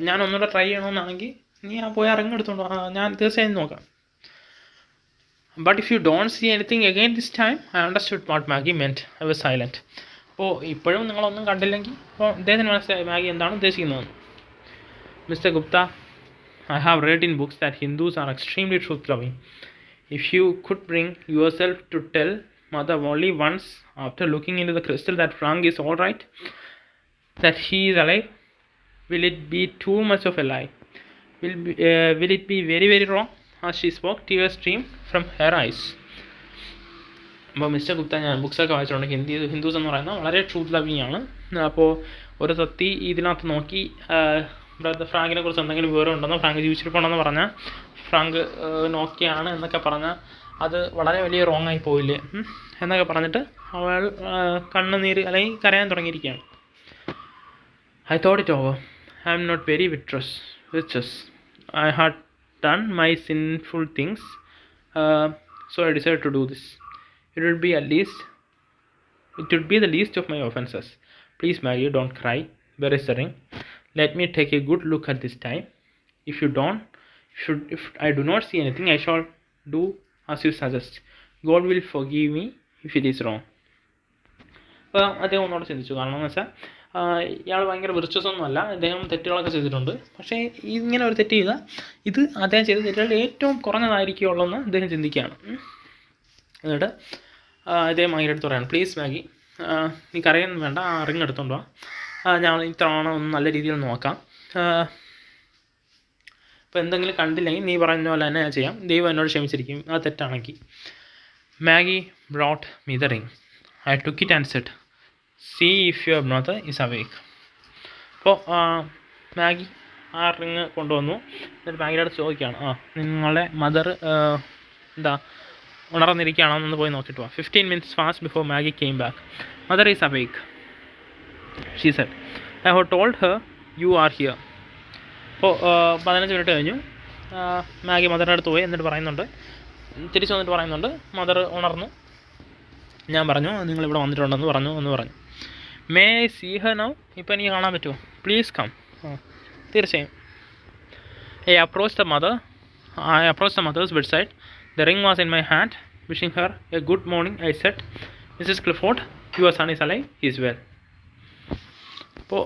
ഞാൻ ഒന്നുകൂടെ ട്രൈ ചെയ്യണമെന്നാണെങ്കിൽ നീ പോയി റിങ് എടുത്തോണ്ടോ, ഞാൻ തീർച്ചയായും നോക്കാം. But if you don't see anything again this time, I understood what Maggie meant. I was silent. അപ്പോൾ ഇപ്പോഴും നിങ്ങളൊന്നും കണ്ടില്ലെങ്കിൽ അപ്പോൾ അദ്ദേഹത്തിന് മനസ്സിലായി മാഗി എന്താണ് ഉദ്ദേശിക്കുന്നത്. Mr. Gupta, I have read in books that Hindus are extremely truth-loving. If you could bring yourself to tell mother only once after looking into the crystal that Frank is all right, that he is alive, will it be too much of a lie? Will it be very, very wrong? As she spoke, tears streamed from her eyes. അപ്പോൾ mister Gupta, ഞാൻ ബുക്സൊക്കെ വായിച്ചിട്ടുണ്ട്. Hindus എന്ന് പറയുന്നത് വളരെ truth loving ആണ്. അപ്പോൾ ഒരു സത്യം ഇതിനകത്ത് നോക്കി ഫ്രാങ്കിനെ കുറിച്ച് എന്തെങ്കിലും വിവരം ഉണ്ടെന്നോ ഫ്രാങ്ക് ജീവിച്ചിരിപ്പുണ്ടെന്ന് പറഞ്ഞാൽ ഫ്രാങ്ക് നോക്കിയാണ് എന്നൊക്കെ പറഞ്ഞാൽ അത് വളരെ വലിയ റോങ് ആയി പോയില്ലേ എന്നൊക്കെ പറഞ്ഞിട്ട് അവൾ കണ്ണുനീര് അല്ലെങ്കിൽ കരയാൻ തുടങ്ങിയിരിക്കുകയാണ്. I thought it over. I am not very virtuous. I had done my sinful things, so I decided to do this. It would be at least It would be the least of my offenses. Please, Maggie, don't cry. Where is the ring? Let me take a good look at this time. If you don't, if I do not see anything, I shall do as you suggest. God will forgive me if it is wrong. അപ്പോൾ അദ്ദേഹം ഒന്നുകൂടെ ചിന്തിച്ചു. കാരണം എന്ന് വെച്ചാൽ ഇയാൾ ഭയങ്കര virtues ഒന്നുമല്ല, അദ്ദേഹം തെറ്റുകളൊക്കെ ചെയ്തിട്ടുണ്ട്. പക്ഷേ ഇങ്ങനെ ഒരു തെറ്റ് ചെയ്താൽ ഇത് അദ്ദേഹം ചെയ്ത തെറ്റുകളിൽ ഏറ്റവും കുറഞ്ഞതായിരിക്കുള്ളൂ അദ്ദേഹം ചിന്തിക്കുകയാണ്. എന്നിട്ട് അദ്ദേഹം ഭയങ്കര അടുത്ത് പറയാണ്, പ്ലീസ് മാഗി, നീ കരയൊന്നും വേണ്ട, ആ റിങ് എടുത്തോണ്ട് വാ, ഞാൻ ഇത്തവണ ഒന്ന് നല്ല രീതിയിൽ നോക്കാം. അപ്പോൾ എന്തെങ്കിലും കണ്ടില്ലെങ്കിൽ നീ പറയുന്ന പോലെ തന്നെ ഞാൻ ചെയ്യാം, ദൈവം എന്നോട് ക്ഷമിച്ചിരിക്കും ആ തെറ്റാണെങ്കിൽ. Maggie brought me the ring. I took it and said, see if your brother is awake. അപ്പോൾ മാഗി ആ റിങ് കൊണ്ടുവന്നു. എന്നിട്ട് മാഗിയുടെ അടുത്ത് ചോദിക്കുകയാണ്, നിങ്ങളുടെ മദർ എന്താ ഉണർന്നിരിക്കുകയാണോ എന്ന് പോയി നോക്കിയിട്ട് വാ. 15 minutes passed before Maggie came back. Mother is awake, she said. I have told her you are here. അപ്പോൾ 15 മിനിറ്റ് കഴിഞ്ഞു. മാഗി മദറിൻ്റെ അടുത്ത് പോയി. എന്നിട്ട് പറയുന്നുണ്ട്, തിരിച്ചു വന്നിട്ട് പറയുന്നുണ്ട്, മദർ ഉണർന്നു, ഞാൻ പറഞ്ഞു നിങ്ങളിവിടെ വന്നിട്ടുണ്ടെന്ന് പറഞ്ഞു. May I see her now? ഇപ്പോൾ എനിക്ക് കാണാൻ പറ്റുമോ? Please come. തീർച്ചയായും. I approached the mother's bedside. The ring was in my hand. Wishing her a good morning, I said, Mrs. Clifford, your son is alive. He is well. അപ്പോൾ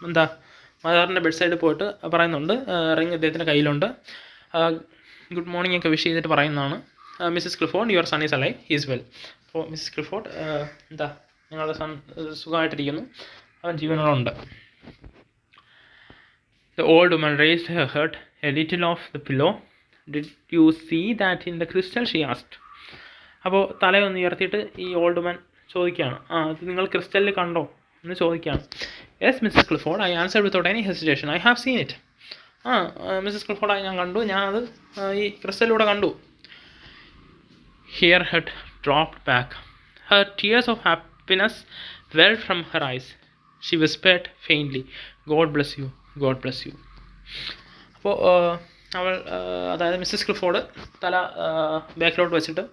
എന്താ മദറിൻ്റെ bed സൈഡിൽ പോയിട്ട് പറയുന്നുണ്ട്, റിങ് അദ്ദേഹത്തിൻ്റെ കയ്യിലുണ്ട്. Good morning ഒക്കെ wish ചെയ്തിട്ട് പറയുന്നതാണ്, Mrs Clifford, your son is alive, he is well. അപ്പോൾ മിസ്സസ് ക്ലിഫോർഡ് എന്താ നിങ്ങളുടെ സൺ സുഖമായിട്ടിരിക്കുന്നു, അവൻ ജീവനോടുണ്ട്. The old woman raised her head a little off the pillow. Did you see that in the crystal? She asked. അപ്പോൾ തലയൊന്ന് ഉയർത്തിയിട്ട് ഈ old man ചോദിക്കുകയാണ്, ഇത് നിങ്ങൾ ക്രിസ്റ്റലിൽ കണ്ടോ എന്ന് ചോദിക്കുകയാണ്. Yes Mrs Clifford, I answered without any hesitation, I have seen it. Mrs Clifford, ഞാൻ കണ്ടു, ഞാനത് ഈ ക്രിസ്റ്റലിലൂടെ കണ്ടു. Her head dropped back. Her tears of happiness welled from her eyes. She whispered faintly, God bless you, God bless you. അപ്പോൾ അവൾ, അതായത് Mrs Clifford തല ബാക്കിലോട്ട് വെച്ചിട്ട്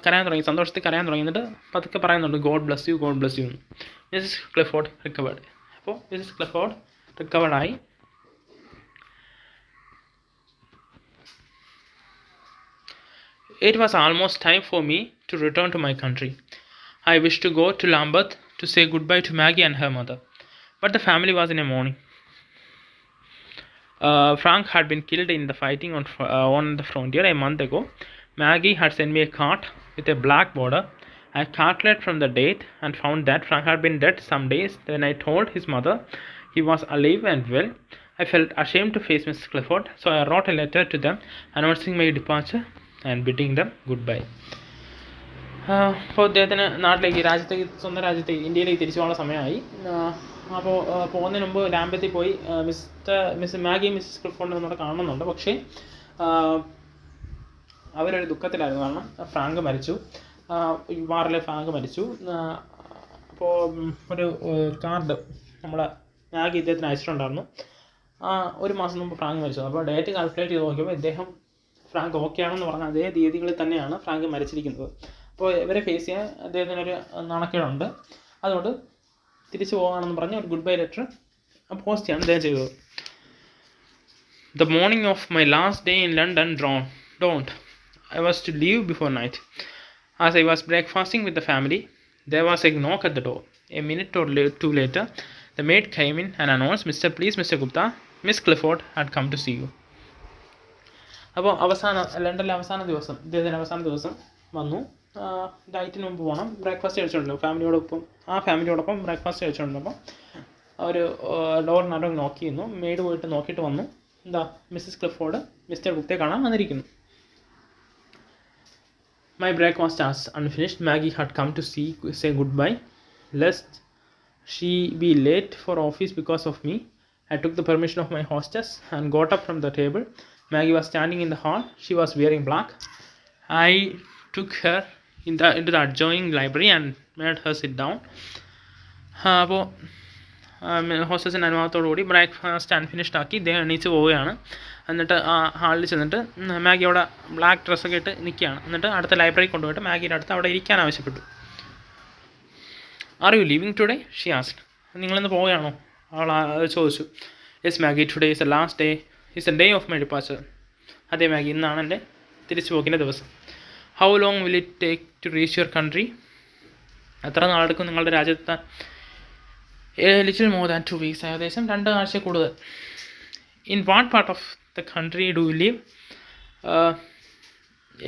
കരയാൻ തുടങ്ങി, സന്തോഷത്തിൽ കരയാൻ തുടങ്ങി. എന്നിട്ട് പതുക്കെ പറയുന്നുണ്ട്, God bless you, God bless you എന്ന്. Mrs Clifford recovered. അപ്പോൾ മിസ്സസ് ക്ലിഫോർഡ് റിക്കവേർഡായി. It was almost time for me to return to my country. I wished to go to Lambeth to say goodbye to Maggie and her mother, but the family was in a mourning. Frank had been killed in the fighting on the frontier a month ago. Maggie had sent me a card with a black border. I calculated from the date and found that Frank had been dead some days when I told his mother he was alive and well. I felt ashamed to face Mrs. Clifford, so I wrote a letter to them announcing my departure and bidding them goodbye. അപ്പോൾ അദ്ദേഹത്തിന് നാട്ടിലേക്ക്, സ്വന്തം രാജ്യത്തേക്ക്, ഇന്ത്യയിലേക്ക് തിരിച്ചു പോകാനുള്ള സമയമായി. അപ്പോൾ പോകുന്നതിന് മുമ്പ് ലാംബത്തിൽ പോയി മിസ് മാഗി മിസ്സസ് ക്ലിഫോർഡിനെ ഒന്നുകൂടെ കാണുന്നുണ്ട്. പക്ഷേ അവരൊരു ദുഃഖത്തിലായിരുന്നു, കാരണം ഫ്രാങ്ക് മരിച്ചു, വാറിലെ ഫ്രാങ്ക് മരിച്ചു. അപ്പോൾ ഒരു കാർഡ് നമ്മളെ മാഗി ഇദ്ദേഹത്തിന് അയച്ചിട്ടുണ്ടായിരുന്നു. ഒരു മാസം മുമ്പ് ഫ്രാങ്ക് മരിച്ചു. അപ്പോൾ ഡേറ്റ് കാൽക്കുലേറ്റ് ചെയ്ത് നോക്കിയപ്പോൾ ഇദ്ദേഹം ഫ്രാങ്ക് ഓക്കെ ആണെന്ന് പറഞ്ഞ അതേ തീയതികളിൽ തന്നെയാണ് ഫ്രാങ്ക് മരിച്ചിരിക്കുന്നത്. അപ്പോൾ ഇവരെ ഫേസ് ചെയ്യാൻ അദ്ദേഹത്തിനൊരു നാണക്കേടുണ്ട്. അതുകൊണ്ട് തിരിച്ചു പോകാണെന്ന് പറഞ്ഞ് ഒരു ഗുഡ് ബൈ ലെറ്റർ പോസ്റ്റ് ചെയ്യാണ് അദ്ദേഹം ചെയ്തത്. The morning of my last day in London dawned. I was to leave before night. As I was breakfasting with the family, there was a knock at the door. A minute or two later, the maid came in and announced, Mr. Gupta, Miss Clifford had come to see you. അപ്പോൾ ലണ്ടനിലെ അവസാന ദിവസം വന്നു. ഡയറ്റിന് മുമ്പ് പോകണം, breakfast കഴിച്ചിട്ടുണ്ടല്ലോ ഫാമിലിയോടൊപ്പം breakfast കഴിച്ചിട്ടുണ്ടപ്പോൾ ഒരു ഡോറിനടും നോക്ക് ചെയ്യുന്നു. മെയ്ഡ് പോയിട്ട് നോക്കിയിട്ട് വന്നു, എന്താ മിസ്സസ് ക്ലിഫോർഡ് മിസ്റ്റർ ഗുപ്തയെ കാണാൻ വന്നിരിക്കുന്നു. My breakfast was unfinished. Maggie had come to say goodbye, lest she be late for office because of me. I took the permission of my hostess and got up from the table. Maggie was standing in the hall. She was wearing black. I took her into the adjoining library and made her sit down. അപ്പോൾ ഹോസ്റ്റസിൻ്റെ അനുഭവത്തോടുകൂടി breakfast unfinished ആക്കി ഇദ്ദേഹം എണീച്ച് പോവുകയാണ്. എന്നിട്ട് ആ ഹാളിൽ ചെന്നിട്ട് Maggi അവിടെ ബ്ലാക്ക് ഡ്രസ്സൊക്കെ ഇട്ട് നിൽക്കുകയാണ്. എന്നിട്ട് അടുത്ത ലൈബ്രറി കൊണ്ടുപോയിട്ട് മാഗിയുടെ അടുത്ത് അവിടെ ഇരിക്കാൻ ആവശ്യപ്പെട്ടു. Are you leaving today she asked. നിങ്ങളിന്ന് പോവുകയാണോ അവൾ ചോദിച്ചു. Yes Maggie, today is a last day, is a day of my departure. അതെ മാഗി, ഇന്നാണ് എൻ്റെ തിരിച്ചു പോക്കിൻ്റെ ദിവസം. How long will it take to reach your country? എത്ര നാളെടുക്കും നിങ്ങളുടെ രാജ്യത്തെത്താൻ? ലിറ്റിൽ മോർ ദാൻ 2 weeks, ഏകദേശം 2 ആഴ്ച കൂടുതൽ. In what part of the country do you leave?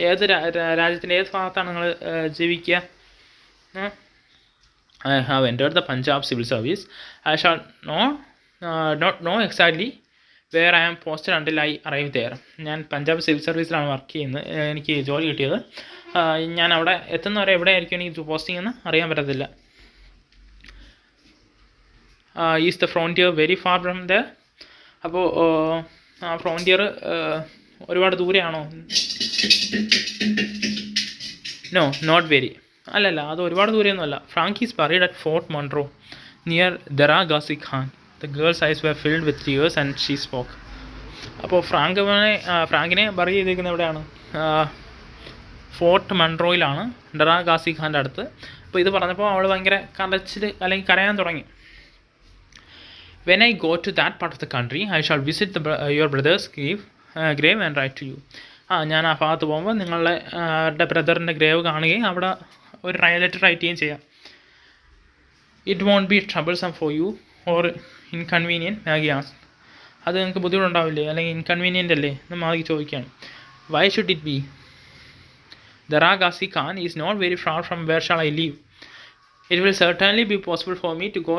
ഏത് രാജ്യത്തിൻ്റെ ഏത് ഭാഗത്താണ് നിങ്ങൾ ജീവിക്കുക? I have entered the Punjab civil service. I shall not know exactly where I am posted until I arrive there. ഞാൻ പഞ്ചാബ് സിവിൽ സർവീസിലാണ് വർക്ക് ചെയ്യുന്നത്. എനിക്ക് ജോലി കിട്ടിയത്. ഞാൻ അവിടെ എത്തുന്നവരെ എവിടെയായിരിക്കും എനിക്ക് പോസ്റ്റിംഗ് എന്ന് അറിയാൻ പറ്റത്തില്ല. Is the frontier very far from the? അപ്പോൾ ആ ഫ്രോണ്ടിയർ ഒരുപാട് ദൂരെയാണോ? No, not very. അല്ലല്ല, അത് ഒരുപാട് ദൂരെയൊന്നുമല്ല. Frank is buried at Fort Munro near Dera Ghazi Khan. The girl's eyes were filled with tears and she spoke. അപ്പോൾ ഫ്രാങ്കിനെ ബറി ചെയ്തിരിക്കുന്നത് എവിടെയാണ്? ഫോർട്ട് മൺട്രോയിലാണ്, ഡറാ ഗാസി ഖാൻ്റെ അടുത്ത്. അപ്പോൾ ഇത് പറഞ്ഞപ്പോൾ അവൾ ഭയങ്കര കരച്ചിൽ അല്ലെങ്കിൽ കരയാൻ തുടങ്ങി. When I go to that part of the country I shall visit your brother's grave and write to you. ഞാൻ ആ ഭാഗത്ത് പോകുമ്പോൾ നിങ്ങളുടെ ബ്രദറിൻ്റെ ഗ്രേവ് കാണുകയും അവിടെ ഒരു ലെറ്റർ റൈറ്റ് ചെയ്യുകയും ചെയ്യാം. It won't be troublesome for you or inconvenient? Maggie asked. അത് നിങ്ങൾക്ക് ബുദ്ധിമുട്ടുണ്ടാവില്ലേ, അല്ലെങ്കിൽ ഇൻകൺവീനിയൻ്റ് അല്ലേ എന്ന് മാഗി ചോദിക്കുകയാണ്. Why should it be? Dera Ghazi Khan is not very far from where shall I leave. It will certainly be possible for me to go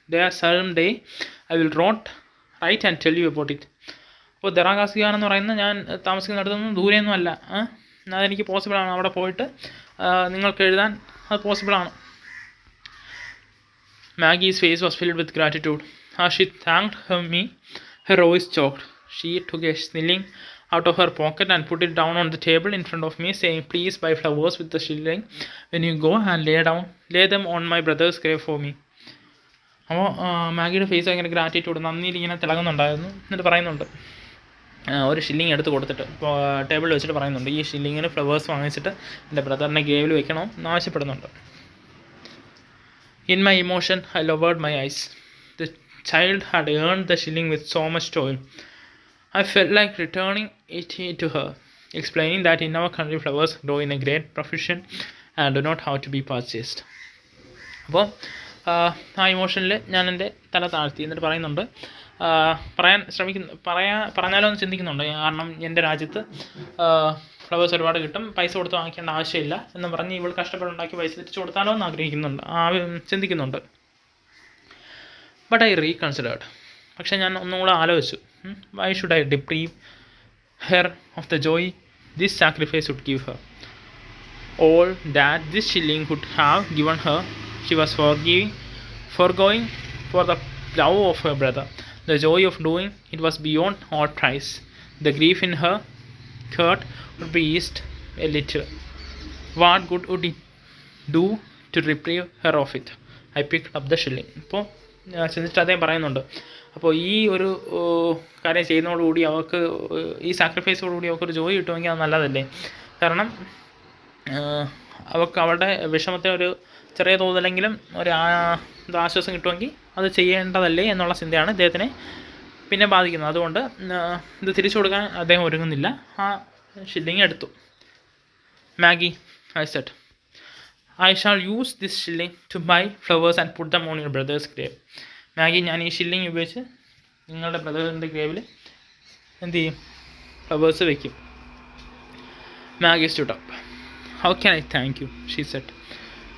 there some day. I will write and tell you about it. അപ്പോൾ ദറാ ഗാസി ഖാൻ എന്ന് പറയുന്നത് ഞാൻ താമസിക്കുന്നിടത്തൊന്നും ദൂരെയൊന്നും അല്ല. അതെനിക്ക് പോസിബിളാണ്. അവിടെ പോയിട്ട് നിങ്ങൾക്ക് എഴുതാൻ അത് പോസിബിളാണ്. Maggie's face was filled with gratitude. As she thanked me, her voice choked. She took a shilling out of her pocket and put it down on the table in front of me, saying, "Please buy flowers with the shilling when you go and lay them on my brother's grave for me." അപ്പോൾ മാഗിയുടെ face ഭയങ്കര gratitude, നന്ദിയിൽ ഇങ്ങനെ തിളങ്ങുന്നുണ്ടായിരുന്നു. എന്നിട്ട് പറയുന്നുണ്ട്, ഒരു shilling എടുത്ത് കൊടുത്തിട്ട് ടേബിളിൽ വെച്ചിട്ട് പറയുന്നുണ്ട്, ഈ ഷില്ലിങ്ങിന് ഫ്ലവേഴ്സ് വാങ്ങിച്ചിട്ട് എൻ്റെ ബ്രദറിൻ്റെ ഗ്രേവിൽ വെക്കണം എന്ന് ആവശ്യപ്പെടുന്നുണ്ട്. In my emotion, I lowered my eyes. The child had earned the shilling with so much toil. I felt like returning it to her, explaining that in our country flowers grow in a great profusion and do not have to be purchased. അപ്പോൾ ആ ഇമോഷനിൽ ഞാൻ എൻ്റെ തല താഴ്ത്തി. എന്നിട്ട് പറയുന്നുണ്ട്, പറഞ്ഞാലോ എന്ന് ചിന്തിക്കുന്നുണ്ട്. കാരണം എൻ്റെ രാജ്യത്ത് ഫ്ലവേഴ്സ് ഒരുപാട് കിട്ടും, പൈസ കൊടുത്ത് വാങ്ങിക്കേണ്ട ആവശ്യമില്ല എന്ന് പറഞ്ഞ് ഇവൾ കഷ്ടപ്പെട്ടുണ്ടാക്കി പൈസ തിരിച്ചു കൊടുത്താലോ എന്ന് ആഗ്രഹിക്കുന്നുണ്ട്, ചിന്തിക്കുന്നുണ്ട്. But I reconsidered. പക്ഷേ ഞാൻ ഒന്നും കൂടെ ആലോചിച്ചു. Why should I deprive her of the joy this sacrifice would give her? All that this shilling would have given her she was forgoing for the love of her brother. The joy of doing it was beyond all price. The grief in her heart would be eased a little. What good would it do to reprieve her of it? I picked up the shilling. ഇപ്പോൾ ചിന്തിച്ചിട്ട് അദ്ദേഹം പറയുന്നുണ്ട്, അപ്പോൾ ഈ ഒരു കാര്യം ചെയ്യുന്നതോടുകൂടി അവർക്ക്, ഈ സാക്രിഫൈസോടുകൂടി അവർക്കൊരു ജോലി കിട്ടുമെങ്കിൽ അത് നല്ലതല്ലേ? കാരണം അവർക്ക് അവരുടെ വിഷമത്തെ ഒരു ചെറിയ തോതിലെങ്കിലും ഒരു ആശ്വാസം കിട്ടുമെങ്കിൽ അത് ചെയ്യേണ്ടതല്ലേ എന്നുള്ള ചിന്തയാണ് ഇദ്ദേഹത്തിനെ പിന്നെ ബാധിക്കുന്നത്. അതുകൊണ്ട് ഇത് തിരിച്ചു കൊടുക്കാൻ അദ്ദേഹം ഒരുങ്ങുന്നില്ല. ആ ഷില്ലിങ് എടുത്തു. Maggie, I said, I shall use this shilling to buy flowers and put them on your brother's grave. Maggie, ഞാൻ ഈ ഷില്ലിങ് ഉപയോഗിച്ച് നിങ്ങളുടെ ബ്രദറിൻ്റെ ഗ്രേവിൽ എന്ത് ചെയ്യും? ഫ്ലവേഴ്സ് വയ്ക്കും. Maggi stood up. How can I thank you? She said.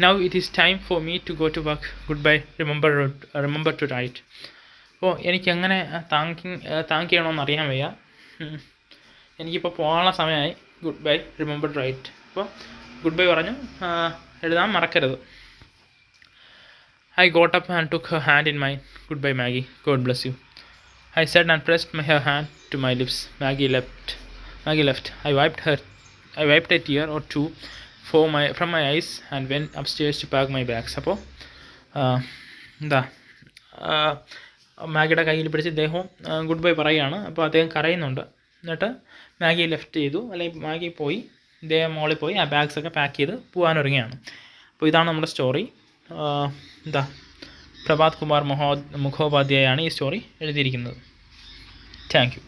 Now it is time for me to go to work. Goodbye. Remember to write. അപ്പോൾ എനിക്കെങ്ങനെ താങ്ക് ചെയ്യണമെന്ന് അറിയാൻ വയ്യ. എനിക്കിപ്പോൾ പോകാനുള്ള സമയമായി. Goodbye, remember to write. അപ്പോൾ ഗുഡ് ബൈ പറഞ്ഞു, എഴുതാൻ മറക്കരുത്. I got up and took her hand in mine. Goodbye, Maggie. God bless you. I said and pressed her hand to my lips. Maggie left. I wiped a tear or two from my eyes and went upstairs to pack my bags. അപ്പോൾ എന്താ മാഗിയുടെ കയ്യിൽ പിടിച്ച് ഇദ്ദേഹവും good bye പറയുകയാണ്. അപ്പോൾ അദ്ദേഹം കരയുന്നുണ്ട്. എന്നിട്ട് മാഗിയെ ലെഫ്റ്റ് ചെയ്തു, അല്ലെങ്കിൽ മാഗി പോയി, ഇദ്ദേഹം മോളിൽ പോയി ആ ബാഗ്സൊക്കെ പാക്ക് ചെയ്ത് പോകാനൊരുങ്ങുകയാണ്. അപ്പോൾ ഇതാണ് നമ്മുടെ സ്റ്റോറി. പ്രഭാത് കുമാർ മുഖോപാധ്യായാണ് ഈ സ്റ്റോറി എഴുതിയിരിക്കുന്നത്. Thank you.